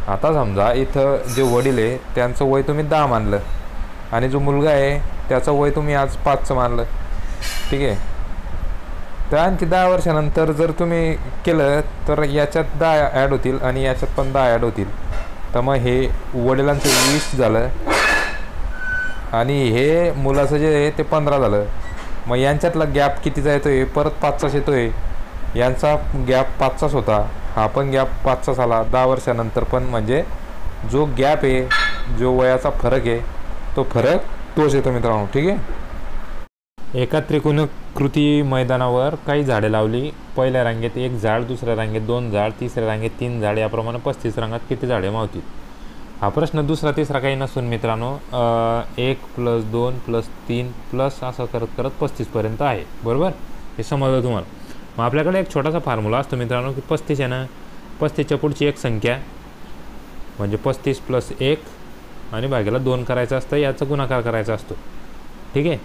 आता समजा इथं जे वडील आहे त्यांचं वय तुम्ही 10 मानलं, आणि जो मुलगा आहे त्याचं वय तुम्ही आज 5चं मानलं. ठीक आहे. तर आणखी 10 वर्षानंतर जर तुम्ही केलं तर याच्यात 10 ॲड होतील आणि याच्यात पण 10 ॲड होतील. तर मग हे वडिलांचं 20 झालं, आणि हे मुलाचं जे आहे ते 15 झालं. मग यांच्यातला गॅप कितीचा येतो आहे? परत 5चाच येतो आहे. यांचा गॅप 5चाच होता, हा पण गॅप 5चाच आला 10 वर्षानंतर पण. म्हणजे जो गॅप आहे, जो वयाचा फरक आहे, तो फरक तोच येतो मित्रांनो. ठीक आहे. एका त्रिकोणाकृती मैदानावर काही झाडे लावली. पहिल्या रांगेत 1 झाड, दुसऱ्या रांगेत 2 झाड, तिसऱ्या रांगेत 3 झाड, याप्रमाणे 35 रांगात किती झाडे मावतील? हा प्रश्न दुसरा तिसरा काही नसून मित्रांनो 1 + 2 + 3 प्लस असं करत करत 35पर्यंत आहे. बरोबर, हे समजलं तुम्हाला. मग आपल्याकडे एक छोटासा फॉर्म्युला असतो मित्रांनो की 35 आहे ना, 35च्या पुढची एक संख्या म्हणजे 35 + 1 आणि भाग्याला 2 करायचं असतं, याचा गुणाकार करायचा असतो. ठीक आहे.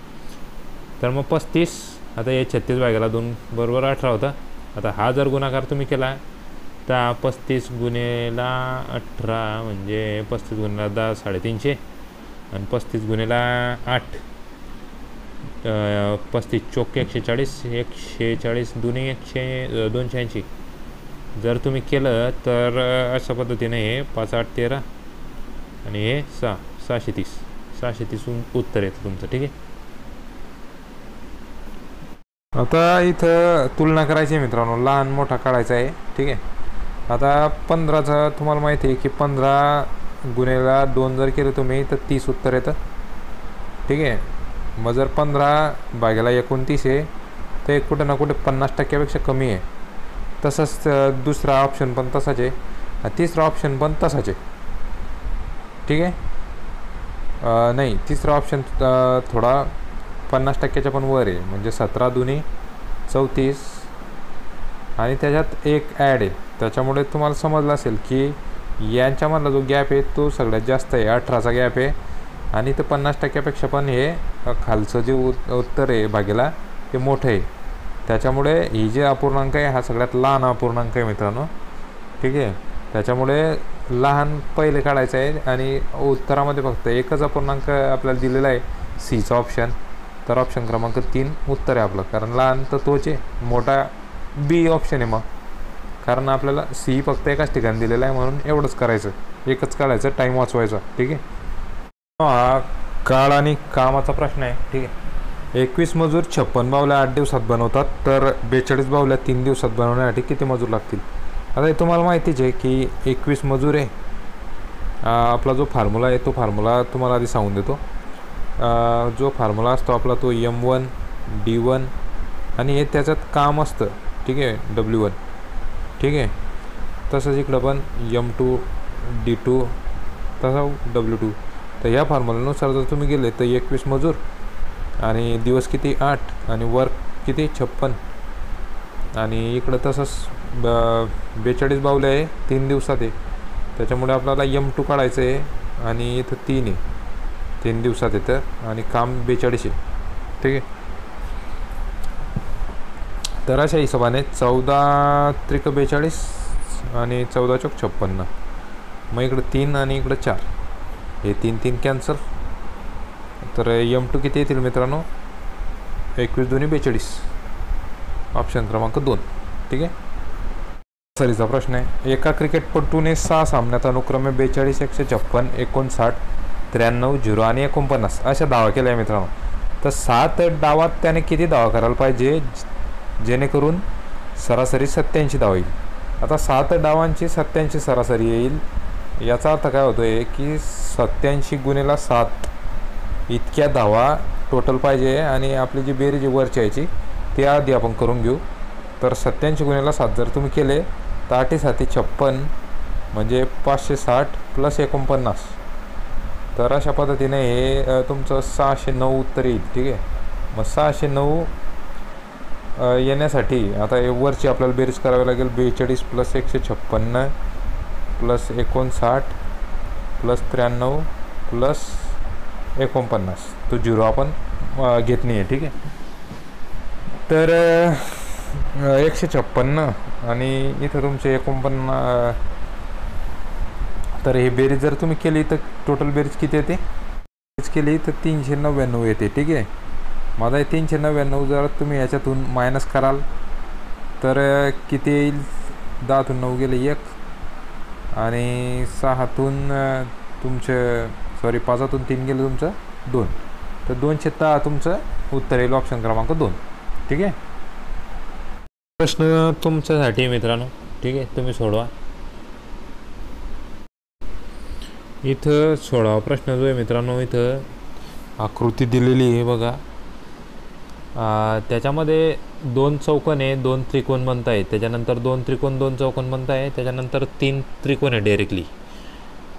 तर मग 35, आता हे 36 भाग्याला 2 बरोबर 18 होता. आता हा जर गुणाकार तुम्ही केला तर 35 गुणेला 18 म्हणजे 35 गुणेला 10 350 आणि 35 गुणेला 8 35 चोक 140, 140 दुने 280. जर तुम्ही केलं तर अशा पद्धतीने हे 5 8 13 आणि हे 630 उत्तर येतं तुमचं. ठीक आहे. आता इथं तुलना करायची आहे मित्रांनो, लहान मोठा काढायचा आहे. ठीक आहे. आता 15चा तुम्हाला माहिती आहे की 15 गुणेला 2 जर केलं तुम्ही तर 30 उत्तर येतं. ठीक आहे. मग जर 15 भाग्याला 29 आहे तर एक कुठं ना कुठे 50%पेक्षा कमी आहे. तसंच दुसरा ऑप्शन पण तसाच आहे, तिसरा ऑप्शन पण तसाच आहे. ठीक आहे. नाही, तिसरा ऑप्शन थोडा 50%च्या पण वर आहे, म्हणजे 17 दुनी 34 आणि त्याच्यात एक ॲड आहे. त्याच्यामुळे तुम्हाला समजलं असेल की यांच्यामधला जो गॅप आहे तो सगळ्यात जास्त आहे, 18चा गॅप आहे. आणि ते 50%पेक्षा पण हे खालचं जे उत्तर आहे भागेला ते मोठं आहे. त्याच्यामुळे ही जे अपूर्णांक आहे हा सगळ्यात लहान अपूर्णांक आहे मित्रांनो. ठीक आहे. त्याच्यामुळे लहान पहिले काढायचं आहे आणि उत्तरामध्ये फक्त एकच अपूर्णांक आपल्याला दिलेला आहे, सीचा ऑप्शन. तर ऑप्शन क्रमांक 3 उत्तर आहे आपलं, कारण लहान तर तोच आहे, मोठा बी ऑप्शन आहे. मग कारण आपल्याला सी फक्त एकाच ठिकाणी दिलेला आहे म्हणून एवढंच करायचं, एकच काढायचं, टाईम वाचवायचा. ठीक आहे. हा काळ आणि कामाचा प्रश्न आहे. ठीक आहे. 21 मजूर 56 बावल्या 8 दिवसात बनवतात, तर 42 बावल्या 3 दिवसात बनवण्यासाठी किती मजूर लागतील? आता हे तुम्हाला माहितीच आहे की 21 मजूर आहे. आपला जो फॉर्म्युला आहे तो फॉर्म्युला तुम्हाला आधी सांगून देतो. जो फॉर्म्युला असतो आपला तो M1 D1 आणि हे त्याच्यात काम असतं. ठीक आहे, W1. ठीक आहे. तसंच इकडं पण M2 D2 तसा W2. तर ह्या फॉर्म्युल्यानुसार जर तुम्ही गेले तर 21 मजूर आणि दिवस किती 8 आणि वर्क किती 56 आणि इकडं तसंच 42 बावले आहे 3 दिवसात आहे. त्याच्यामुळे आपल्याला M2 काढायचं आहे आणि इथं 3 आहे, 3 दिवसात येतं आणि काम 42 आहे. ठीक आहे. तर अशा हिशोबाने 14 त्रिक 42 आणि 14 चौक 56. मग इकडं 3 आणि इकडं 4, हे 3 3 कॅन्सल. तर M2 किती येतील मित्रांनो? 21 2 42, ऑप्शन क्रमांक 2. ठीक आहे. सरीचा प्रश्न आहे. एका क्रिकेटपटूने 6 सामन्यात अनुक्रमे 42 156 59 93 0 आणि 49 अशा धावा केल्या आहे मित्रांनो. तर 7 डावात त्याने किती धावा करायला पाहिजे जेणेकरून सरासरी 87 धावा येईल? आता 7 डावांची 87 सरासरी येईल. याचा अर्थ काय होतो आहे की 87 गुणेला 7 इतक्या धावा टोटल पाहिजे आणि आपली जी बेरीज वरची यायची ती आधी आपण करून घेऊ. तर 87 गुणेला 7 जर तुम्ही केले तर 8 7 56 म्हणजे 560 प्लस 49. तर अशा पद्धतीने हे तुमचं 609 उत्तर येईल. ठीक आहे. मग 609 येण्यासाठी आता वरची आपल्याला बेरीज करावी लागेल. 42 प्लस 156 प्लस 59 प्लस 93 प्लस 49. तो 0 आपण घेत नाही आहे. ठीक आहे. तर 156 आणि इथं तुमचे 49. तर हे बेरीज जर तुम्ही केली तर टोटल बेरीज किती येते? बेरीज केली तर 399 येते. ठीक आहे. माझा 399 जर तुम्ही याच्यातून मायनस कराल तर किती येईल? 10तून 9 गेले 1 आणि 6तून तुमचे 5तून 3 गेलं तुमचं 2. तर 210 तुमचं उत्तर येईल, ऑप्शन क्रमांक 2. ठीक आहे. प्रश्न तुमच्यासाठी मित्रांनो. ठीक आहे, तुम्ही सोडवा. इथं 16वा प्रश्न जो आहे मित्रांनो, इथं आकृती दिलेली आहे बघा. त्याच्यामध्ये 2 चौकोन आहे, 2 त्रिकोण बनत आहेत, त्याच्यानंतर 2 त्रिकोण 2 चौकोन बनत आहे, त्याच्यानंतर 3 त्रिकोण आहे डायरेक्टली,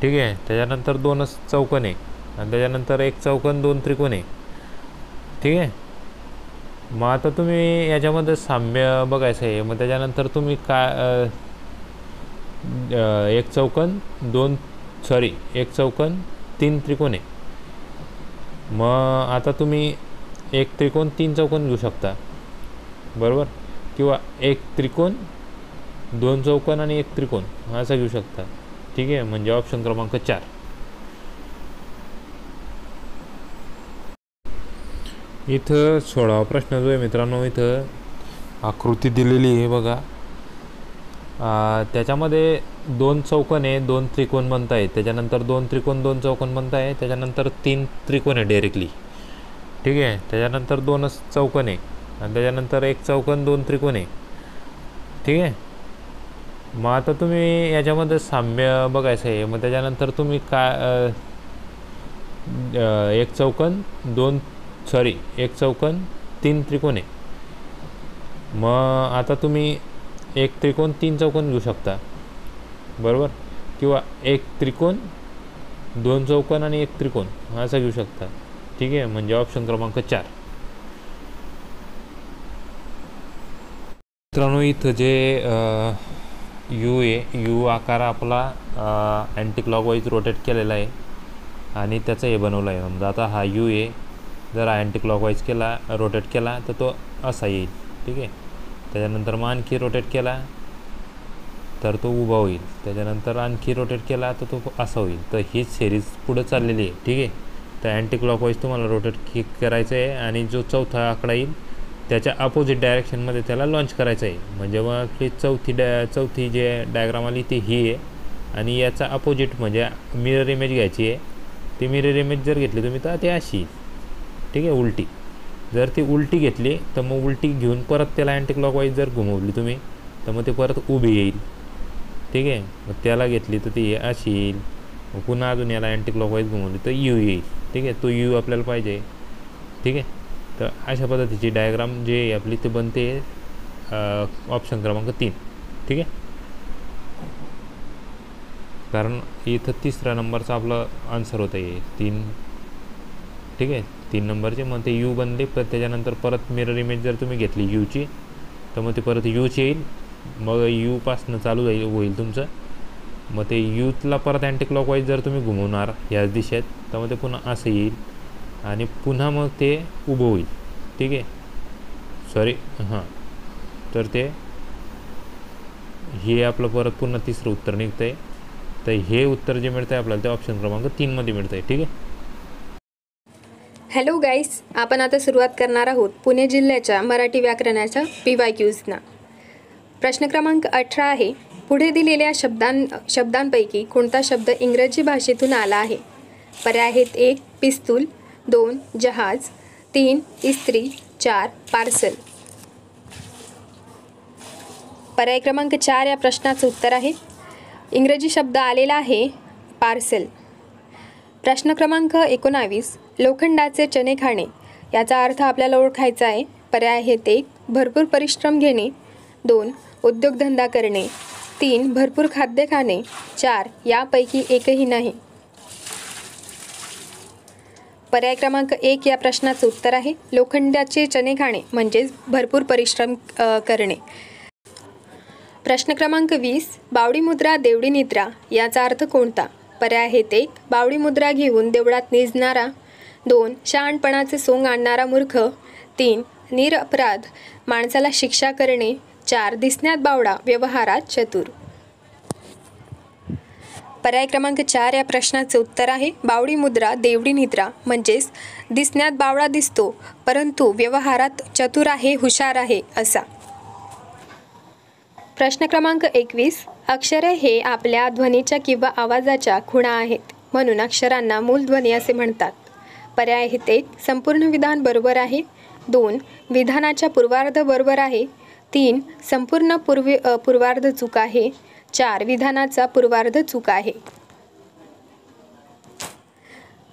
ठीक आहे. त्याच्यानंतर 2च चौकोन आहे आणि त्याच्यानंतर 1 चौकोन 2 त्रिकोण आहे, ठीक आहे. मग आता तुम्ही याच्यामध्ये साम्य बघायचं आहे. मग त्याच्यानंतर तुम्ही काय 1 चौकोन 3 त्रिकोण आहे. मग आता तुम्ही 1 त्रिकोण 3 चौकोन घेऊ शकता, बरोबर, किंवा 1 त्रिकोण 2 चौकोन आणि 1 त्रिकोण असा घेऊ शकता, ठीक आहे. म्हणजे ऑप्शन क्रमांक 4. इथं 16वा प्रश्न जो आहे मित्रांनो, इथं आकृती दिलेली आहे बघा. त्याच्यामध्ये 2 चौकोन आहे, 2 त्रिकोण बनत आहेत, त्याच्यानंतर 2 त्रिकोण 2 चौकोन बनत आहे, त्याच्यानंतर 3 त्रिकोण आहे डायरेक्टली, ठीक आहे. त्याच्यानंतर 2च चौकोन आहे आणि त्याच्यानंतर 1 चौकोन 2 त्रिकोण आहे, ठीक आहे. मग आता तुम्ही याच्यामध्ये साम्य बघायचं आहे. मग त्याच्यानंतर तुम्ही काय 1 चौकोन 3 त्रिकोण आहे. मग आता तुम्ही 1 त्रिकोण 3 चौकोन घेऊ शकता, बरोबर, किंवा 1 त्रिकोण 2 चौकोन आणि 1 त्रिकोण असं घेऊ शकता, ठीक आहे. म्हणजे ऑप्शन क्रमांक 4. मित्रांनो इथं जे यू आहे, यू आकार आपला अँटी क्लॉकवाईज रोटेट केलेला आहे आणि त्याचं हे बनवलं आहे. समजा आता हा यू आहे, जर अँटी क्लॉकवाईज केला, रोटेट केला तर तो असा येईल, ठीक आहे. त्याच्यानंतर मग आणखी रोटेट केला तर तो उभा होईल, त्याच्यानंतर आणखी रोटेट केला तर तो असा होईल. तर ही सिरीज पुढं चाललेली आहे, ठीक आहे. तर अँटी क्लॉकवाईज तुम्हाला रोटेट करायचं आहे आणि जो चौथा आकडा येईल त्याच्या अपोजिट डायरेक्शनमध्ये त्याला लॉन्च करायचं आहे. म्हणजे मग ही चौथी जे डायग्राम आली ती ही आहे आणि याचा अपोजिट म्हणजे मिरर इमेज घ्यायची आहे. ती मिरर इमेज जर घेतली तुम्ही तर ती अशी, ठीक आहे, उलटी. जर ती उलटी घेतली तर मग उलटी घेऊन परत त्याला अँटी क्लॉकवाईज जर घुमवली तुम्ही तर मग ते परत उभी येईल, ठीक आहे. मग त्याला घेतली तर ती अशी येईल. मग पुन्हा अजून याला अँटी क्लॉकवाईज घुमवली तर यू येईल, ठीक आहे. तो यू आपल्याला पाहिजे, ठीक आहे. तर अशा पद्धतीची डायग्राम जे आपली ते बनते ऑप्शन क्रमांक 3, ठीक आहे. कारण इथं 3रा नंबरचा आपलं आन्सर होतं आहे 3, ठीक आहे. 3 नंबरचे मग ते यू बनले. पण त्याच्यानंतर परत मिरर इमेज जर तुम्ही घेतली यूची तर मग ते परत यूची येईल. मग यूपासनं चालू होईल तुमचं. मग ते यूथला परत अँटी क्लॉकवाईज जर तुम्ही घुमवणार याच दिशेत तर मग ते पुन्हा असं येईल आणि पुन्हा मग ते उभं होईल, ठीक आहे. तर ते हे आपलं परत पुन्हा 3रं उत्तर निघतं आहे. तर हे उत्तर जे मिळतं आहे आपल्याला ते ऑप्शन क्रमांक 3 मध्ये मिळतं आहे, ठीक आहे. हॅलो गाईस, आपण आता सुरुवात करणार आहोत पुणे जिल्ह्याच्या मराठी व्याकरणाच्या PYQजना. प्रश्न क्रमांक 18 आहे. पुढे दिलेल्या शब्दांपैकी कोणता शब्द इंग्रजी भाषेतून आला आहे? पर्याय आहेत 1 पिस्तूल, 2 जहाज, 3 इस्त्री, 4 पार्सल. पर्याय क्रमांक 4 या प्रश्नाचं उत्तर आहे. इंग्रजी शब्द आलेला आहे पार्सल. प्रश्न क्रमांक 19. लोखंडाचे चणे खाणे याचा अर्थ आपल्याला ओळखायचा आहे. पर्याय आहेत 1 भरपूर परिश्रम घेणे, 2 उद्योगधंदा करणे, 3 भरपूर खाद्य खाणे, 4 यापैकी एकही नाही. पर्याय क्रमांक 1 या प्रश्नाचं उत्तर आहे लोखंडाचे चणे खाणे म्हणजेच भरपूर परिश्रम करणे. प्रश्न क्रमांक 20. बावडी मुद्रा देवडी निद्रा याचा अर्थ कोणता? पर्याय आहेत 1 बावडी मुद्रा घेऊन देवळात निजणारा, 2 शहाणपणाचे सोंग आणणारा मूर्ख, 3 निरपराध माणसाला शिक्षा करणे, 4 दिसण्यात बावडा व्यवहारात चतुर. पर्याय क्रमांक 4 या प्रश्नाचे उत्तर आहे बावडी मुद्रा देवडी निद्रा म्हणजेच दिसण्यात बावडा दिसतो परंतु व्यवहारात चतुर आहे, हुशार आहे असा. प्रश्न क्रमांक 21. अक्षरे हे आपल्या ध्वनीच्या किंवा आवाजाच्या खुणा आहेत म्हणून अक्षरांना मूलध्वनी असे म्हणतात. पर्याय आहेत 1 संपूर्ण विधान बरोबर आहे, 2 विधानाच्या पूर्वार्ध बरोबर आहे, 3 संपूर्ण पूर्वार्ध चूक आहे, 4 विधानाचा पूर्वार्ध चूक आहे.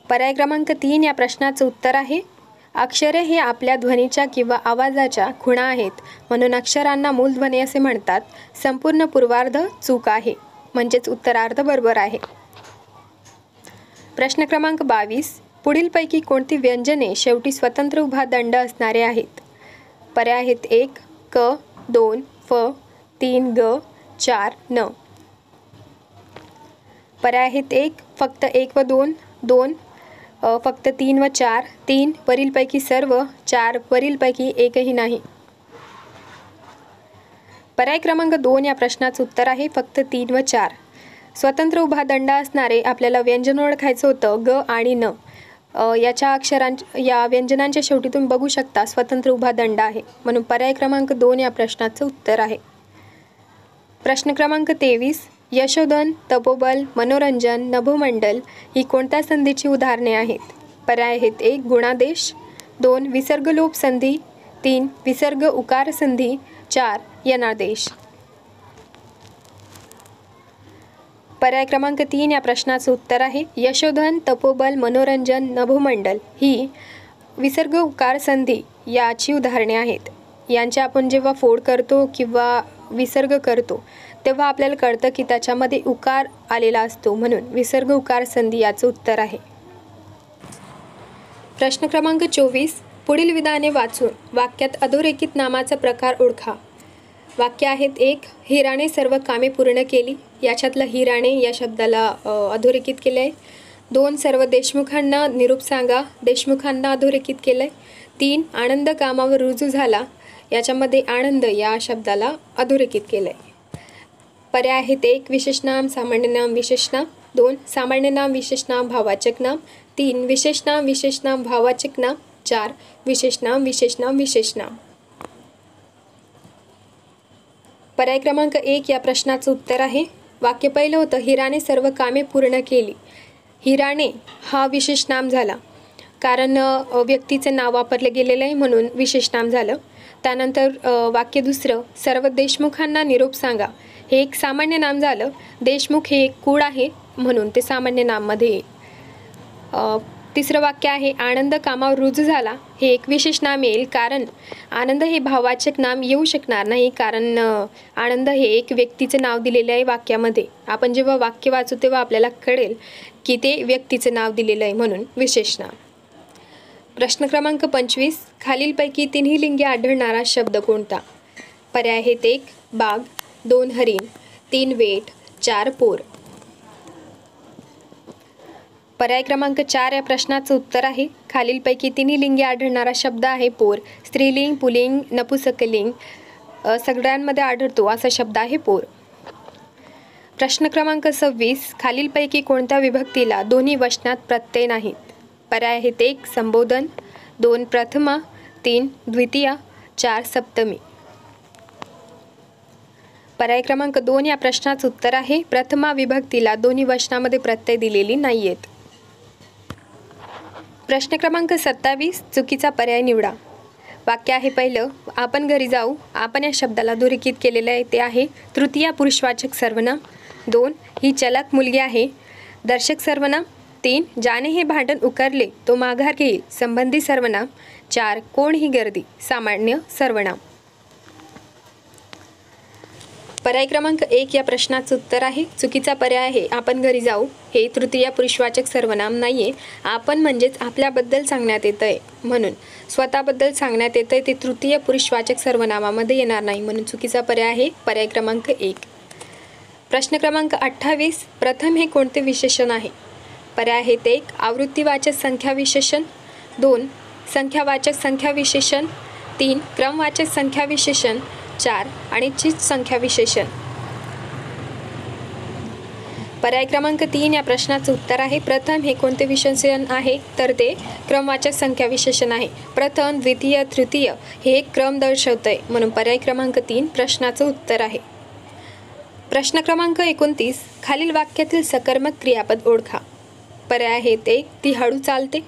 पर्याय क्रमांक 3 या प्रश्नाचं उत्तर आहे अक्षरे हे आपल्या ध्वनीच्या किंवा आवाजाच्या खुणा आहेत, म्हणून अक्षरांना मूलध्वनी असे म्हणतात. संपूर्ण पूर्वार्ध चूक आहे, म्हणजेच उत्तरार्ध बरोबर आहे. प्रश्न क्रमांक 22. पुढीलपैकी कोणती व्यंजने शेवटी स्वतंत्र उभा दंड असणारे आहेत? पर्याय आहेत 1 क, 2 फ, 3 ग, 4 न. पर्याय आहेत 1 फक्त 1 व 2, 2 फक्त 3 व 4, 3 वरीलपैकी सर्व, 4 वरीलपैकी एकही नाही. पर्याय क्रमांक 2 या प्रश्नाचं उत्तर आहे फक्त 3 व 4. स्वतंत्र उभा दंड असणारे आपल्याला व्यंजन ओळखायचं होतं ग आणि न. या व्यंजनांच्या शेवटी तुम्ही बघू शकता स्वतंत्र उभा दंड आहे, म्हणून पर्याय क्रमांक 2 या प्रश्नाचं उत्तर आहे. प्रश्न क्रमांक 23. यशोधन, तपोबल, मनोरंजन, नभोमंडल ही कोणत्या संधीची उदाहरणे आहेत? पर्याय आहेत 1 गुणादेश, 2 विसर्गलोप संधी, 3 विसर्ग उकार संधी, 4 यनादेश. पर्याय क्रमांक 3 या प्रश्नाचं उत्तर आहे यशोधन, तपोबल, मनोरंजन, नभोमंडल ही विसर्ग उकार संधी याची उदाहरणे आहेत. यांचे आपण जेव्हा फोड करतो किंवा विसर्ग करतो तेव्हा आपल्याला कळतं की त्याच्यामध्ये उकार आलेला असतो, म्हणून विसर्ग उकार संधी याचं उत्तर आहे. प्रश्न क्रमांक 24. पुढील विधाने वाचून वाक्यात अधोरेखित नामाचा प्रकार ओळखा. वाक्य आहेत 1 हिराने सर्व कामे पूर्ण केली. याच्यातलं हिराने या शब्दाला अधोरेखित केलं आहे. 2 सर्व देशमुखांना निरूप सांगा. देशमुखांना अधोरेखित केलं आहे. 3 आनंद कामावर रुजू झाला. याच्यामध्ये आनंद या शब्दाला अधोरेखित केलं आहे. पर्याय आहेत 1 विशेषनाम, सामान्य नाम, विशेषनाम, 2 सामान्य नाम, विशेषनाम, भाववाचक नाम, 3 विशेषनाम, विशेषनाम, भाववाचक नाम, 4 विशेषनाम, विशेषनाम, विशेषनाम. पर्याय क्रमांक 1 या प्रश्नाचं उत्तर आहे. वाक्य पहिलं होतं हिराने सर्व कामे पूर्ण केली. हिराने हा विशेषनाम झाला, कारण व्यक्तीचे नाव वापरले गेलेलं आहे म्हणून विशेषनाम झालं. त्यानंतर वाक्य दुसरं सर्व देशमुखांना निरोप सांगा हे एक सामान्य नाम झालं. देशमुख हे एक कूळ आहे म्हणून ते सामान्य नाममध्ये येईल. तिसरं वाक्य आहे आनंद कामावर रुजू झाला हे एक विशेष नाम येईल, कारण आनंद हे भाववाचक नाम येऊ शकणार नाही, कारण आनंद हे एक व्यक्तीचे नाव दिलेलं आहे वाक्यामध्ये. आपण जेव्हा वाक्य वाचू तेव्हा आपल्याला कळेल की ते व्यक्तीचे नाव दिलेलं आहे म्हणून विशेष नाम. प्रश्न क्रमांक 25. खालीलपैकी तिन्ही लिंगी आढळणारा शब्द कोणता? पर्याय आहेत 1 बाघ, 2 हरिण, 3 वेट, 4 पोर. पर्याय क्रमांक 4 या प्रश्नाचं उत्तर आहे खालीलपैकी तिन्ही लिंगी आढळणारा शब्द आहे पोर. स्त्रीलिंग, पुल्लिंग, नपुंसकलिंग सगळ्यांमध्ये आढळतो असा शब्द आहे पोर. प्रश्न क्रमांक 26. खालीलपैकी कोणत्या विभक्तीला दोन्ही वचनात प्रत्यय नाहीत? पर्याय आहेत 1 संबोधन, 2 प्रथमा, 3 द्वितीया, 4 सप्तमी. पर्याय क्रमांक 2 या प्रश्नाचं उत्तर आहे प्रथमा विभक्तीला दोन्ही वचनामध्ये प्रत्यय दिलेली नाही आहेत. प्रश्न क्रमांक 27. चुकीचा पर्याय निवडा. वाक्य आहे पहिलं आपण घरी जाऊ. आपण या शब्दाला अधोरेखित केलेलं आहे ते आहे तृतीया पुरुषवाचक सर्वनाम. 2 ही चलाक मुलगी आहे दर्शक सर्वनाम. 3 ज्याने हे भांडण उकरले तो माघार घेईल संबंधी सर्वनाम. 4 कोण ही गर्दी सामान्य सर्वनाम. पर्याय क्रमांक 1 या प्रश्नाचं उत्तर आहे चुकीचा पर्याय आहे आपण घरी जाऊ हे तृतीय पुरुषवाचक सर्वनाम नाही आहे. आपण म्हणजेच आपल्याबद्दल सांगण्यात येतं आहे म्हणून स्वतःबद्दल सांगण्यात येतं आहे ते तृतीय पुरुषवाचक सर्वनामामध्ये येणार नाही म्हणून चुकीचा पर्याय आहे पर्याय क्रमांक 1. प्रश्न क्रमांक 28. प्रथम हे कोणते विशेषण आहे? पर्याय आहेत 1 आवृत्तीवाचक संख्या विशेषण, 2 संख्यावाचक संख्या विशेषण, 3 क्रमवाचक संख्या विशेषण, 4 अनिश्चित संख्या विशेषण. पर्याय क्रमांक 3 या प्रश्नाचं उत्तर आहे प्रथम हे कोणते विशेषण आहे तर ते क्रमवाचक संख्या विशेषण आहे. प्रथम, द्वितीय, तृतीय हे एक क्रम दर्शवतंय म्हणून पर्याय क्रमांक 3 प्रश्नाचं उत्तर आहे. प्रश्न क्रमांक 29. खालील वाक्यातील सकर्मक क्रियापद ओळखा. पर्याय आहेत 1 ती हळू चालते,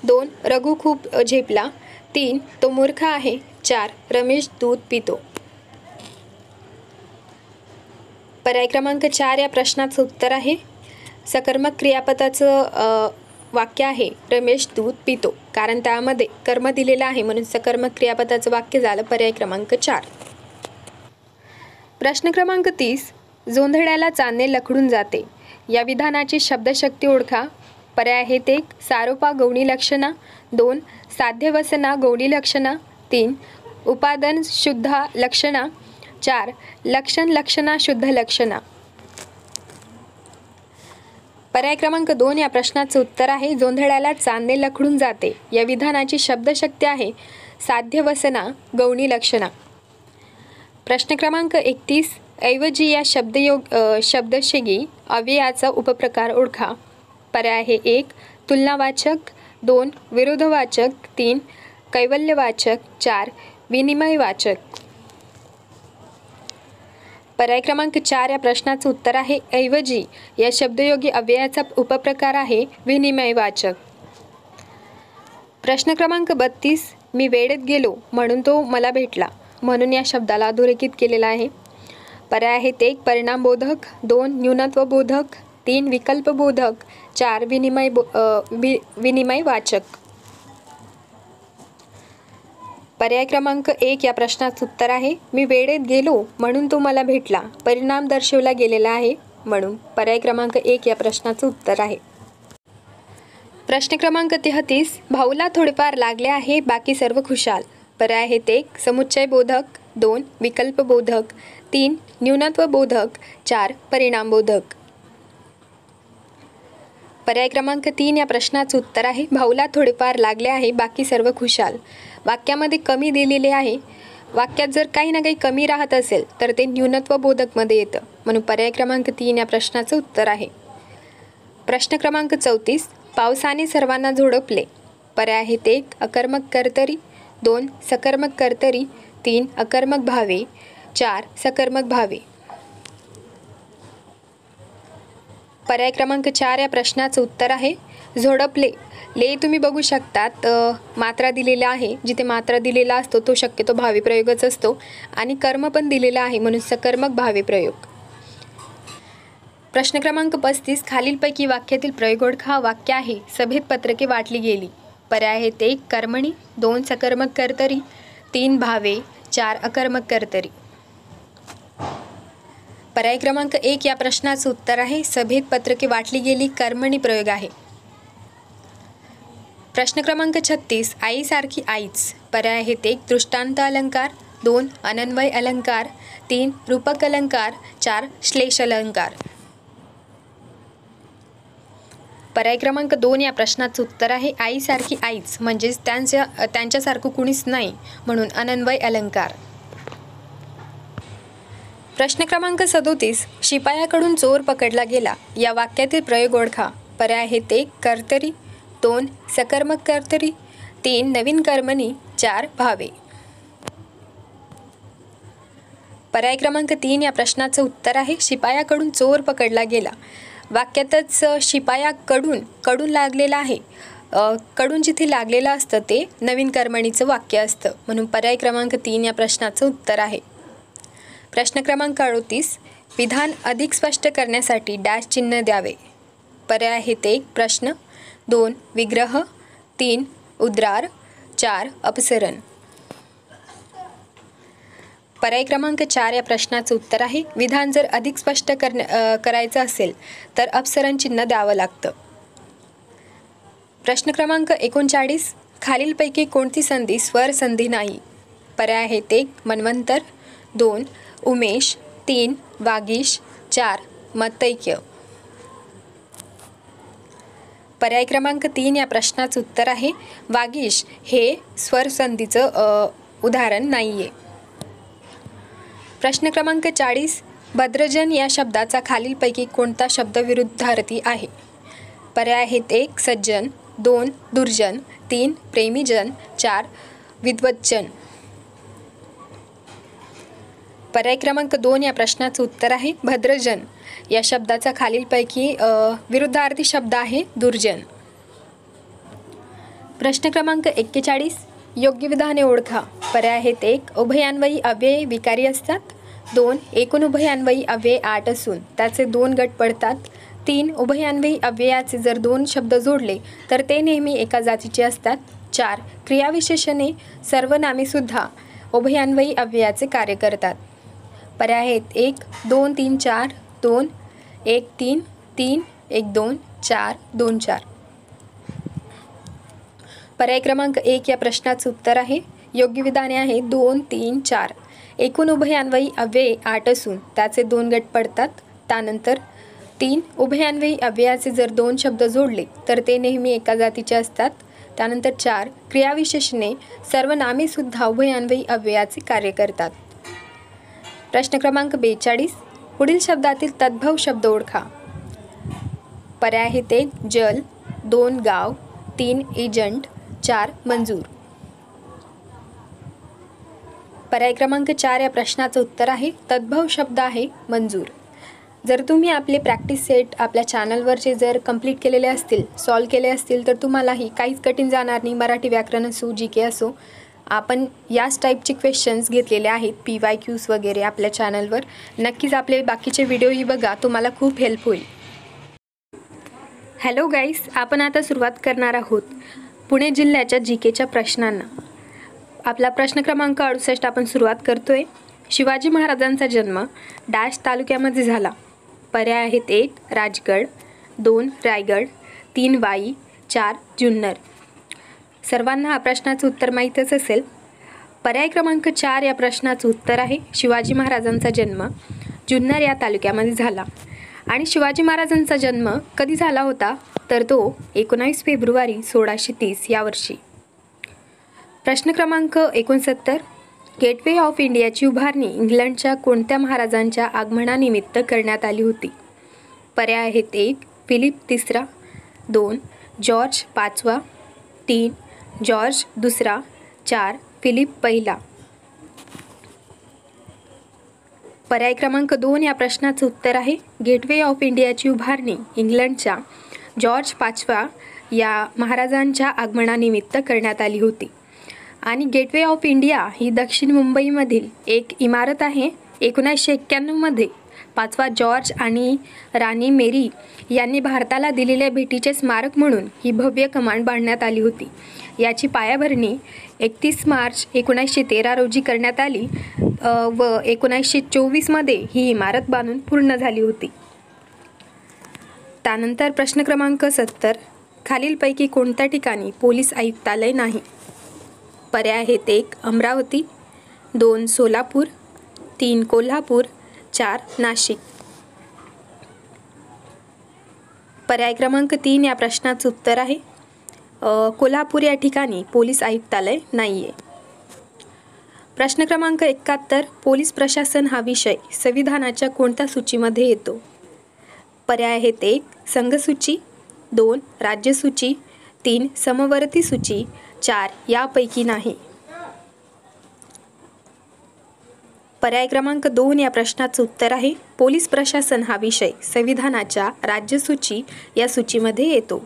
2 रघु खूप झेपला, 3 तो मूर्ख आहे, 4 रमेश दूध पितो. पर्याय क्रमांक 4 या प्रश्नाचं उत्तर आहे सकर्मक क्रियापदाचं वाक्य आहे रमेश दूध पितो, कारण त्यामध्ये कर्म दिलेलं आहे म्हणून सकर्मक क्रियापदाचं वाक्य झालं पर्याय क्रमांक 4. प्रश्न क्रमांक 30. जोंधळ्याला चांदणे लखडून जाते या विधानाची शब्दशक्ती ओळखा. पर्याय आहेत 1. सारोपा गौणी लक्षणा, 2. साध्यवसना गौणी लक्षणा, 3. उपादन शुद्ध लक्षणा, 4. लक्षण लक्षणा शुद्ध लक्षणा. पर्याय क्रमांक 2 या प्रश्नाचं उत्तर आहे जोंधळ्याला चांदणे लखडून जाते या विधानाची शब्दशक्ती आहे साध्यवसना गौणी लक्षणा. प्रश्न क्रमांक 31. ऐवजी या शब्दशेगी अव्ययाचा उपप्रकार ओळखा. पर्याय आहे 1. तुलनावाचक, 2. विरोधवाचक, 3. कैवल्यवाचक, 4. विनिमयवाचक. पर्याय क्रमांक 4 या प्रश्नाचं उत्तर आहे ऐवजी या शब्दयोगी अव्ययाचा उपप्रकार आहे विनिमयवाचक. प्रश्न क्रमांक 32. मी वेळेत गेलो म्हणून तो मला भेटला, म्हणून या शब्दाला अधोरेखित केलेला आहे. पर्याय आहेत 1. परिणामबोधक, 2. न्यूनत्वबोधक, 3. विकल्पबोधक, 4. विनिमयवाचक. पर्याय क्रमांक 1 या प्रश्नाचं उत्तर आहे मी वेळेत गेलो म्हणून तो मला भेटला, परिणाम दर्शवला गेलेला आहे म्हणून पर्याय क्रमांक 1 या प्रश्नाचं उत्तर आहे. प्रश्न क्रमांक 33. भाऊला थोडेफार लागले आहे बाकी सर्व खुशाल. पर्याय आहेत 1. समुच्चयबोधक, 2. विकल्पबोधक, 3. न्यूनत्वबोधक, 4. परिणामबोधक. पर्याय क्रमांक 3 या प्रश्नाचं उत्तर आहे भाऊला थोडेफार लागले आहे बाकी सर्व खुशाल. वाक्यामध्ये कमी दिलेले आहे. वाक्यात जर काही ना काही कमी राहत असेल तर ते न्यूनत्वबोधकमध्ये येतं, म्हणून पर्याय क्रमांक 3 या प्रश्नाचं उत्तर आहे. प्रश्न क्रमांक 34. पावसाने सर्वांना झोडपले. पर्याय आहेत 1. अकर्मक कर्तरी, 2. सकर्मक कर्तरी, 3. अकर्मक भावे, 4. सकर्मक भावे. पर्याय क्रमांक 4 या प्रश्नाचं उत्तर आहे झोडपले. ले तुम्ही बघू शकतात मात्रा दिलेला आहे, जिथे मात्रा दिलेला असतो तो शक्यतो भावी प्रयोगच असतो आणि कर्म पण दिलेला आहे म्हणून सकर्मक भावी प्रयोग. प्रश्न क्रमांक 35. खालीलपैकी वाक्यातील प्रयोग ओळखा. वाक्य आहे सभेत पत्रके वाटली गेली. पर्याय आहेत 1. कर्मणी, 2. सकर्मक कर्तरी, 3. भावे, 4. अकर्मक कर्तरी. पर्याय क्रमांक 1 या प्रश्नाचं उत्तर आहे सभेत पत्रके वाटली गेली कर्मणी प्रयोग आहे. प्रश्न क्रमांक 36. आईसारखी आईच. पर्याय आहेत 1. दृष्टांत अलंकार, 2. अनन्वय अलंकार, 3. रूपक अलंकार, 4. श्लेष अलंकार. पर्याय क्रमांक 2 या प्रश्नाचं उत्तर आहे आईसारखी आईच म्हणजेच त्यांच्यासारखं कुणीच नाही म्हणून अनन्वय अलंकार. प्रश्न क्रमांक 37. शिपायाकडून चोर पकडला गेला या वाक्यातील प्रयोग ओळखा. पर्याय आहेत 1. कर्तरी, 2. सकर्मक कर्तरी, 3. नवीन कर्मणी, 4. भावे. पर्याय क्रमांक 3 या प्रश्नाचं उत्तर आहे शिपायाकडून चोर पकडला गेला. वाक्यातच कडून लागलेलं आहे. कडून जिथे लागलेलं असतं ते नवीन कर्मणीचं वाक्य असतं म्हणून पर्याय क्रमांक 3 या प्रश्नाचं उत्तर आहे. प्रश्न क्रमांक 38. विधान अधिक स्पष्ट करण्यासाठी डॅश चिन्ह द्यावे. पर्याय आहेत 1. प्रश्न, 2. विग्रह, 3. उद्गार, 4. अपसरण. पर्याय क्रमांक 4 या प्रश्नाचं उत्तर आहे विधान जर अधिक स्पष्ट करायचं असेल तर अपसरण चिन्ह द्यावं लागतं. प्रश्न क्रमांक 39. खालीलपैकी कोणती संधी स्वर संधी नाही. पर्याय आहेत 1. मन्वंतर, 2. उमेश, 3. वागीश, 4. मतैक्य. पर्याय क्रमांक 3 या प्रश्नाचं उत्तर आहे वागीश हे स्वरसंधीचं उदाहरण नाही आहे. प्रश्न क्रमांक 40. भद्रजन या शब्दाचा खालीलपैकी कोणता शब्द विरुद्धार्थी आहे. पर्याय आहेत 1. सज्जन, 2. दुर्जन, 3. प्रेमीजन, 4. विद्वज्जन. पर्याय क्रमांक 2 या प्रश्नाचं उत्तर आहे भद्रजन या शब्दाचा खालीलपैकी विरुद्धार्थी शब्द आहे दुर्जन. प्रश्न क्रमांक 41. योग्य विधाने ओळखा. पर्याय आहेत 1. उभयान्वयी अव्यय विकारी असतात, 2. एकूण उभयान्वयी अव्यय 8 असून त्याचे 2 गट पडतात, 3 उभयान्वयी अव्ययाचे जर 2 शब्द जोडले तर ते नेहमी एका जातीचे असतात. 4 क्रियाविशेषणे सर्वनामेसुद्धा उभयान्वयी अव्ययाचे कार्य करतात. पर्याय आहेत 1 2 3 4 2 1 3 3 1 2 4 2 4. पर्याय क्रमांक 1 या प्रश्नाचं उत्तर आहे. योग्य विधाने आहे 2 3 4. एकूण उभयान्वयी अव्यय 8 असून त्याचे 2 गट पडतात. त्यानंतर 3 उभयान्वयी अव्ययाचे जर 2 शब्द जोडले तर ते नेहमी एका जातीचे असतात. त्यानंतर 4 क्रियाविशेषणे सर्वनामेसुद्धा उभयान्वयी अव्ययाचे कार्य करतात. प्रश्न क्रमांक 42. पुढील शब्दातील तद्भव शब्द ओळखा. पर्याय आहेत 1 जल, 2 गाव, 3 एजंट, 4 मंजूर. पर्याय क्रमांक 4 या प्रश्नाचं उत्तर आहे तद्भव शब्द आहे मंजूर. जर तुम्ही आपले प्रॅक्टिस सेट आपल्या चॅनलवरचे जर कंप्लीट केलेले असतील, सॉल्व केले असतील तर तुम्हालाही काहीच कठीण जाणार नाही. मराठी व्याकरण असो, GK असो, आपण याच टाईपचे क्वेश्चन्स घेतलेले आहेत, PYQs वगैरे आपल्या चॅनलवर. नक्कीच आपले बाकीचे व्हिडिओही बघा, तुम्हाला खूप हेल्प होईल. हॅलो गाईस, आपण आता सुरुवात करणार आहोत पुणे जिल्ह्याच्या GKच्या प्रश्नांना. आपला प्रश्न क्रमांक 68 आपण सुरुवात करतोय. शिवाजी महाराजांचा जन्म डॅश तालुक्यामध्ये झाला. पर्याय आहेत 1 राजगड, 2 रायगड, 3 वाई, 4 जुन्नर. सर्वांना हा प्रश्नाचं उत्तर माहीतच असेल. पर्याय क्रमांक 4 या प्रश्नाचं उत्तर आहे शिवाजी महाराजांचा जन्म जुन्नर या तालुक्यामध्ये झाला. आणि शिवाजी महाराजांचा जन्म कधी झाला होता तर तो 19 फेब्रुवारी 1630 या वर्षी. प्रश्न क्रमांक 69. गेटवे ऑफ इंडियाची उभारणी इंग्लंडच्या कोणत्या महाराजांच्या आगमनानिमित्त करण्यात आली होती. पर्याय आहेत 1 फिलिप तिसरा, 2 जॉर्ज पाचवा, 3 जॉर्ज दुसरा, 4 फिलिप पहिला. पर्याय क्रमांक 2 या प्रश्नाचं उत्तर आहे गेटवे ऑफ इंडियाची उभारणी इंग्लंडच्या जॉर्ज पाचवा या महाराजांच्या आगमनानिमित्त करण्यात आली होती. आणि गेटवे ऑफ इंडिया ही दक्षिण मुंबईमधील एक इमारत आहे. 1991मध्ये 5वा जॉर्ज आणि राणी मेरी यांनी भारताला दिलेल्या भेटीचे स्मारक म्हणून ही भव्य कमान बांधण्यात आली होती. याची पायाभरणी 31 मार्च 1913 रोजी करण्यात आली व 1924मध्ये ही इमारत बांधून पूर्ण झाली होती. त्यानंतर प्रश्न क्रमांक 70. खालीलपैकी कोणत्या ठिकाणी पोलीस आयुक्तालय नाही. पर्याय आहेत 1 अमरावती, 2 सोलापूर, 3 कोल्हापूर, 4 नाशिक. पर्याय क्रमांक 3 या प्रश्नाचं उत्तर आहे कोल्हापूर या ठिकाणी पोलीस आयुक्तालय नाही आहे. प्रश्न क्रमांक 71. पोलीस प्रशासन हा विषय संविधानाच्या कोणत्या सूचीमध्ये येतो. पर्याय आहेत 1 संघसूची, 2 राज्यसूची, 3 समवर्ती सूची, 4 यापैकी नाही. पर्याय क्रमांक 2 या प्रश्नाचं उत्तर आहे पोलीस प्रशासन हा विषय संविधानाच्या राज्यसूची या सूचीमध्ये येतो.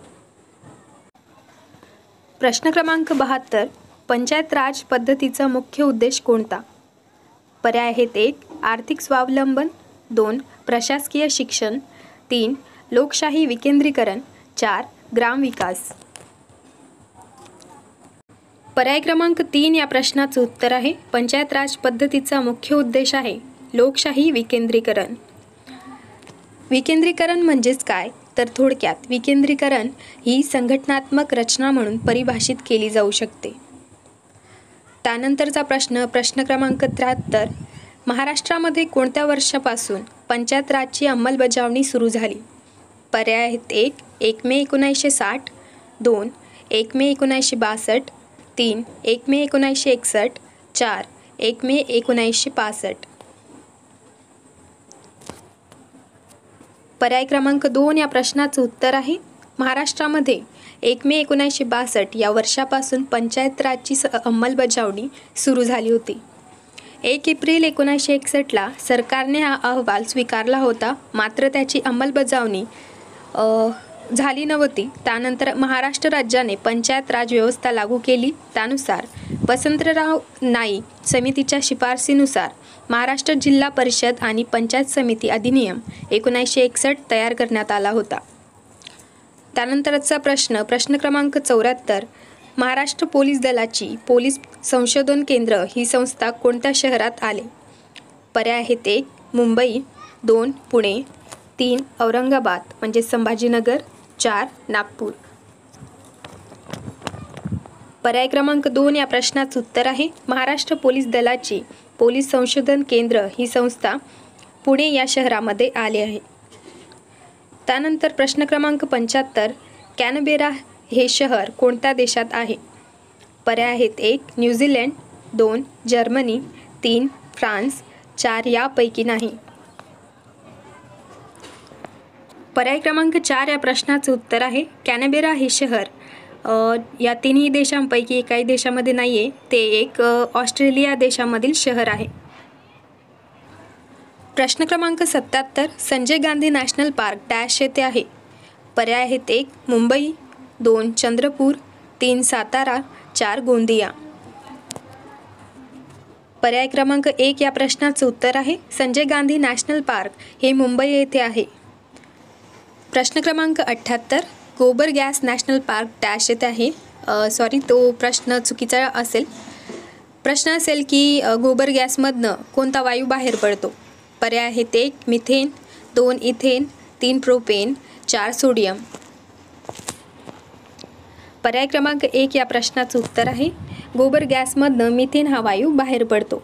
प्रश्न क्रमांक 72. पंचायत राज पद्धतीचा मुख्य उद्देश कोणता. पर्याय आहेत 1 आर्थिक स्वावलंबन, 2 प्रशासकीय शिक्षण, 3 लोकशाही विकेंद्रीकरण, 4 ग्रामविकास. पर्याय क्रमांक 3 या प्रश्नाचं उत्तर आहे पंचायत राज पद्धतीचा मुख्य उद्देश आहे लोकशाही विकेंद्रीकरण. विकेंद्रीकरण म्हणजेच काय तर थोडक्यात विकेंद्रीकरण ही संघटनात्मक रचना म्हणून परिभाषित केली जाऊ शकते. त्यानंतरचा प्रश्न क्रमांक 73. महाराष्ट्रामध्ये कोणत्या वर्षापासून पंचायत राजची अंमलबजावणी सुरू झाली. पर्याय आहेत 1 मे 1960, 2 मे 1962, 3 मे 1961, 4 मे 1965. पर्याय क्रमांक 2 या प्रश्नाचं उत्तर आहे महाराष्ट्रामध्ये 1 मे 1962 या वर्षापासून पंचायत राजची अंमलबजावणी सुरू झाली होती. 1 एप्रिल 1961ला सरकारने हा अहवाल स्वीकारला होता, मात्र त्याची अंमलबजावणी झाली नव्हती. त्यानंतर महाराष्ट्र राज्याने पंचायत राज व्यवस्था लागू केली. त्यानुसार वसंतराव नाईक समितीच्या शिफारसीनुसार महाराष्ट्र जिल्हा परिषद आणि पंचायत समिती अधिनियम 1961 तयार करण्यात आला होता. त्यानंतरचा प्रश्न क्रमांक 74. महाराष्ट्र पोलीस दलाची पोलीस संशोधन केंद्र ही संस्था कोणत्या शहरात आले? पर्याय आहेत 1 मुंबई, 2 पुणे, 3 औरंगाबाद म्हणजे संभाजीनगर, 4 नागपूर. पर्याय क्रमांक 2 या प्रश्नाचं उत्तर आहे महाराष्ट्र पोलीस दलाची पोलीस संशोधन केंद्र ही संस्था पुणे या शहरामध्ये आले आहे. त्यानंतर प्रश्न क्रमांक 75. कॅनबेरा हे शहर कोणत्या देशात आहे? पर्याय आहेत 1 न्यूझीलंड, 2 जर्मनी, 3 फ्रान्स, 4 यापैकी नाही. पर्याय क्रमांक 4 या प्रश्नाचं उत्तर आहे कॅनबेरा हे शहर या तिन्ही देशांपैकी एकाही देशामध्ये नाही आहे, ते एक ऑस्ट्रेलिया देशामधील शहर आहे. प्रश्न क्रमांक 77. Sanjay Gandhi national park dash येथे आहे? पर्याय आहेत 1 मुंबई, 2 चंद्रपूर, 3 सातारा, 4 गोंदिया. पर्याय क्रमांक 1 या प्रश्नाचं उत्तर आहे संजय गांधी नॅशनल पार्क हे मुंबई येथे आहे. प्रश्न क्रमांक 78. गोबर गॅस नॅशनल पार्क डॅश येथे आहे? तो प्रश्न चुकीचा असेल. प्रश्न असेल की गोबर गॅसमधनं कोणता वायू बाहेर पडतो? पर्याय आहेत 1 मिथेन, 2 इथेन, 3 प्रोपेन, 4 सोडियम. पर्याय क्रमांक 1 या प्रश्नाचं उत्तर आहे गोबर गॅसमधनं मिथेन हा वायू बाहेर पडतो.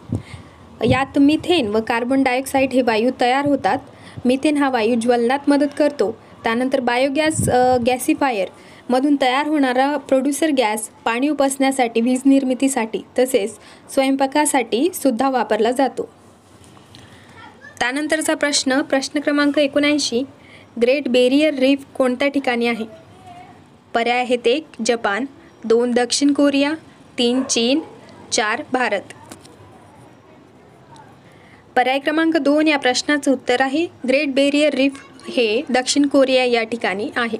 यात मिथेन व कार्बन डायऑक्साईड हे वायू तयार होतात. मिथेन हा वायू ज्वलनात मदत करतो. त्यानंतर बायोगॅस गॅसिफायर मधून तयार होणारा प्रोड्युसर गॅस पाणी उपसण्यासाठी, वीज निर्मितीसाठी तसेच स्वयंपाकासाठी सुद्धा वापरला जातो. त्यानंतरचा प्रश्न क्रमांक 79. ग्रेट बेरियर रीफ कोणत्या ठिकाणी आहे? पर्याय आहेत 1 जपान, 2 दक्षिण कोरिया, 3 चीन, 4 भारत. पर्याय क्रमांक 2 या प्रश्नाचं उत्तर आहे ग्रेट बेरियर रीफ हे दक्षिण कोरिया या ठिकाणी आहे.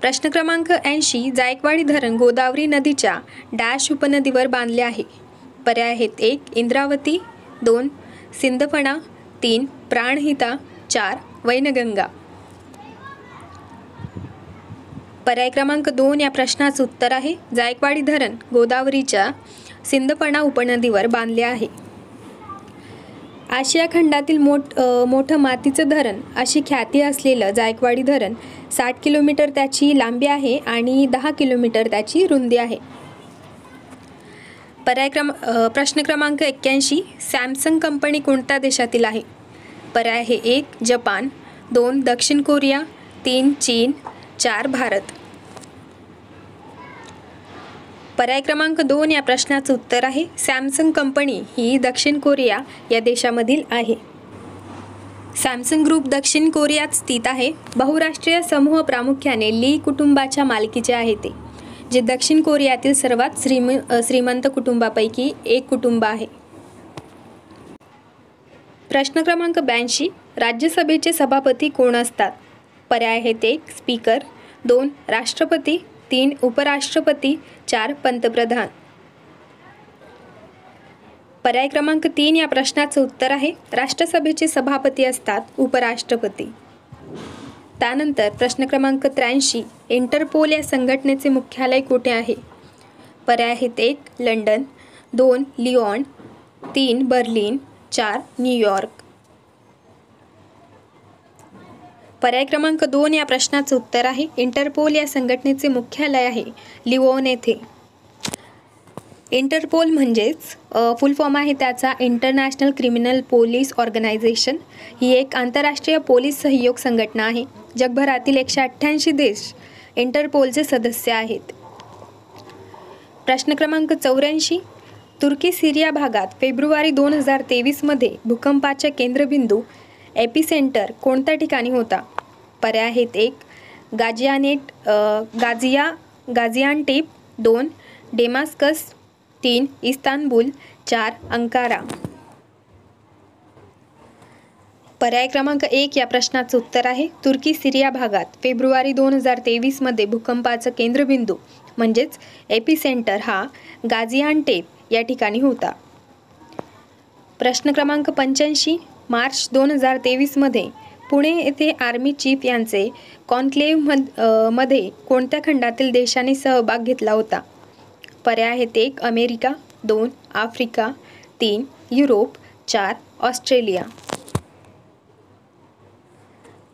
प्रश्न क्रमांक 80. जायकवाडी धरण गोदावरी नदीच्या डॅश उपनदीवर बांधले आहे? पर्याय आहेत 1 इंद्रावती, 2 सिंदफणा, 3 प्राणहिता, 4 वैनगंगा. पर्याय क्रमांक 2 या प्रश्नाचं उत्तर आहे जायकवाडी धरण गोदावरीच्या सिंदफणा उपनदीवर बांधले आहे. आशिया खंडातील मोठं मातीचं धरण अशी ख्याती असलेलं जायकवाडी धरण 60 किलोमीटर त्याची लांबी आहे आणि 10 किलोमीटर त्याची रुंदी आहे. प्रश्न क्रमांक 81. सॅमसंग कंपनी कोणत्या देशातील आहे? पर्याय आहे 1 जपान, 2 दक्षिण कोरिया, 3 चीन, 4 भारत. पर्याय क्रमांक 2 या प्रश्नाचं उत्तर आहे सॅमसंग कंपनी ही दक्षिण कोरिया या देशामधील आहे. सॅमसंग ग्रुप दक्षिण कोरियात स्थित आहे. बहुराष्ट्रीय समूह प्रामुख्याने ली कुटुंबाच्या मालकीचे आहे ते, जे दक्षिण कोरियातील सर्वात श्रीमंत कुटुंबापैकी एक कुटुंब आहे. प्रश्न क्रमांक 82. राज्यसभेचे सभापती कोण असतात? पर्याय आहेत 1 स्पीकर, 2 राष्ट्रपती, 3 उपराष्ट्रपती, 4 पंतप्रधान. पर्याय क्रमांक 3 या प्रश्नाचं उत्तर आहे राष्ट्रसभेचे सभापती असतात उपराष्ट्रपती. त्यानंतर प्रश्न क्रमांक 83. इंटरपोल या संघटनेचे मुख्यालय कुठे आहे? पर्याय आहेत 1 लंडन, 2 लिओन, 3 बर्लिन, 4 न्यूयॉर्क. पर्याय क्रमांक 2 या प्रश्नाचं उत्तर आहे इंटरपोल या संघटनेचे मुख्यालय आहे लिओन येथे. इंटरपोल म्हणजेच फुल फॉर्म आहे त्याचा इंटरनॅशनल क्रिमिनल पोलीस ऑर्गनायझेशन. ही एक आंतरराष्ट्रीय पोलीस सहयोग संघटना आहे. जगभरातील 188 देश इंटरपोलचे सदस्य आहेत. प्रश्न क्रमांक 84. तुर्की सिरिया भागात फेब्रुवारी 2023 भूकंपाच्या केंद्रबिंदू एपिसेंटर कोणत्या ठिकाणी होता? पर्याय आहेत 1 गाझियान्टेप, 2 डेमास्कस, 3 इस्तानबुल, 4 अंकारा. पर्याय क्रमांक 1 या प्रश्नाचं उत्तर आहे तुर्की सिरिया भागात फेब्रुवारी 2023मध्ये भूकंपाचं केंद्रबिंदू म्हणजेच एपिसेंटर हा गाझियान्टेप या ठिकाणी होता. प्रश्न क्रमांक 85 मार्च 2023मध्ये पुणे येथे आर्मी चीफ यांचे कॉन्क्लेव्ह मध्ये कोणत्या खंडातील देशांनी सहभाग घेतला होता? पर्याय आहेत 1 अमेरिका, 2 आफ्रिका, 3 युरोप, 4 ऑस्ट्रेलिया.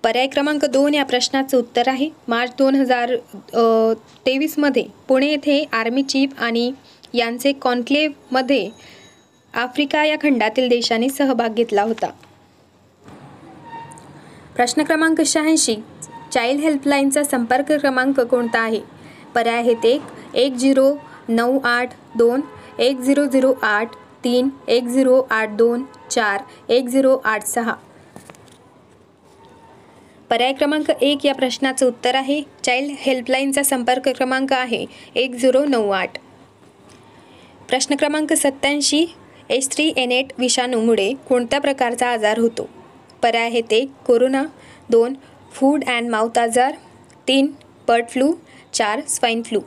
पर्याय क्रमांक 2 या प्रश्नाचं उत्तर आहे मार्च 2023मध्ये पुणे येथे आर्मी चीफ आणि यांचे कॉन्क्लेव्हमध्ये आफ्रिका या खंडातील देशांनी सहभाग घेतला होता. प्रश्न क्रमांक 86 चाइल्ड हेल्पलाईनचा संपर्क क्रमांक कोणता आहे? पर्याय आहेत 1 1098 1008 3 1082 4 1086. पर्याय क्रमांक 1 या प्रश्नाचं उत्तर आहे चाइल्ड हेल्पलाईनचा संपर्क क्रमांक आहे 1098. प्रश्न क्रमांक 87 H3N8 विषाणूमुळे कोणत्या प्रकारचा आजार होतो? पर्याय आहेत 1 कोरोना, 2 फूड अँड माउथ आजार, 3 बर्ड फ्लू, 4 स्वाईन फ्लू.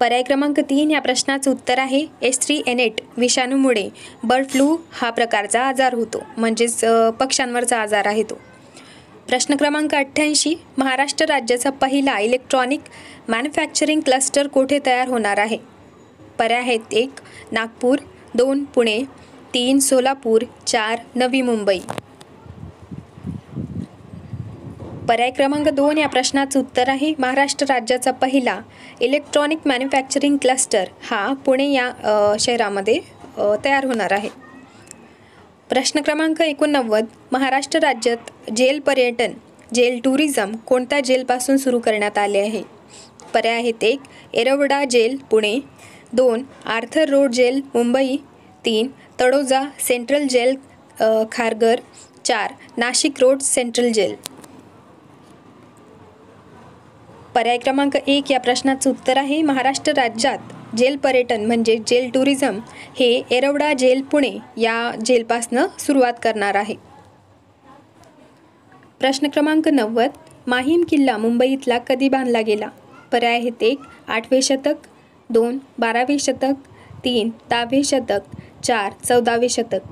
पर्याय क्रमांक 3 या प्रश्नाचं उत्तर आहे H3N8 विषाणूमुळे बर्ड फ्लू हा प्रकारचा आजार होतो म्हणजेच पक्ष्यांवरचा आजार आहे तो. प्रश्न क्रमांक 88 महाराष्ट्र राज्याचा पहिला इलेक्ट्रॉनिक मॅन्युफॅक्चरिंग क्लस्टर कोठे तयार होणार आहे? पर्याय आहेत 1 नागपूर, 2 पुणे, 3 सोलापूर, 4 नवी मुंबई. पर्याय क्रमांक 2 या प्रश्नाचं उत्तर आहे महाराष्ट्र राज्याचा पहिला इलेक्ट्रॉनिक मॅन्युफॅक्चरिंग क्लस्टर हा पुणे या शहरामध्ये तयार होणार आहे. प्रश्न क्रमांक 89 महाराष्ट्र राज्यात जेल पर्यटन जेल टुरिझम कोणत्या जेलपासून सुरू करण्यात आले आहे? पर्याय आहेत 1 Yerawada jail Pune, 2 Arthur road jail Mumbai, 3 Taloja central jail Kharghar, 4 Nashik road central jail. पर्याय क्रमांक 1 या प्रश्नाचं उत्तर आहे महाराष्ट्र राज्यात जेल पर्यटन म्हणजे जेल टुरिझम हे एरवडा जेल पुणे या जेलपासनं सुरुवात करणार आहे. प्रश्न क्रमांक 90 माहीम किल्ला मुंबईतला कधी बांधला गेला? पर्याय आहेत 1 8वे शतक, 2 12वे शतक, 3 10वे शतक, 4 14वे शतक.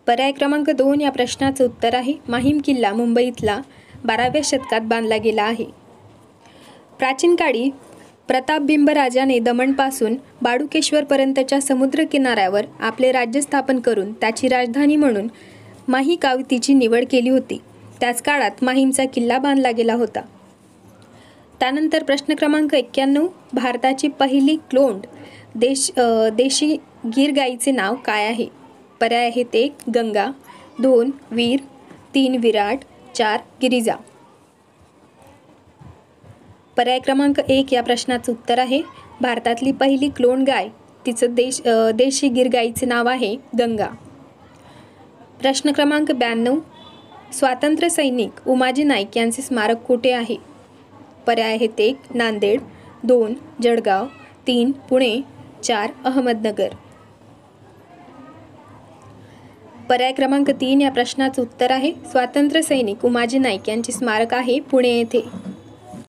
पर्याय क्रमांक 2 या प्रश्नाचं उत्तर आहे माहीम किल्ला मुंबईतला 12व्या शतकात बांधला गेला आहे. प्राचीन काळी प्रतापबिंब राजाने दमणपासून बाडुकेश्वरपर्यंतच्या समुद्र किनाऱ्यावर आपले राज्य स्थापन करून त्याची राजधानी म्हणून माही कावतीची निवड केली होती. त्याच काळात माहीमचा किल्ला बांधला गेला होता. त्यानंतर प्रश्न क्रमांक 91 भारताची पहिली क्लोन्ड देशी गीर गाईचे नाव काय आहे? पर्याय आहेत 1 गंगा, 2 वीर, 3 विराट, 4 गिरिजा. पर्याय क्रमांक 1 या प्रश्नाचं उत्तर आहे भारतातली पहिली क्लोन गाय तिचं देशी गीर गाईचे नाव आहे गंगा. प्रश्न क्रमांक 92 स्वातंत्र्य सैनिक उमाजी नाईक यांचे स्मारक कुठे आहे? पर्याय आहेत 1 नांदेड, 2 जळगाव, 3 पुणे, 4 अहमदनगर. पर्याय क्रमांक 3 या प्रश्नाचं उत्तर आहे स्वातंत्र्य सैनिक उमाजी नाईक यांचे स्मारक आहे पुणे येथे.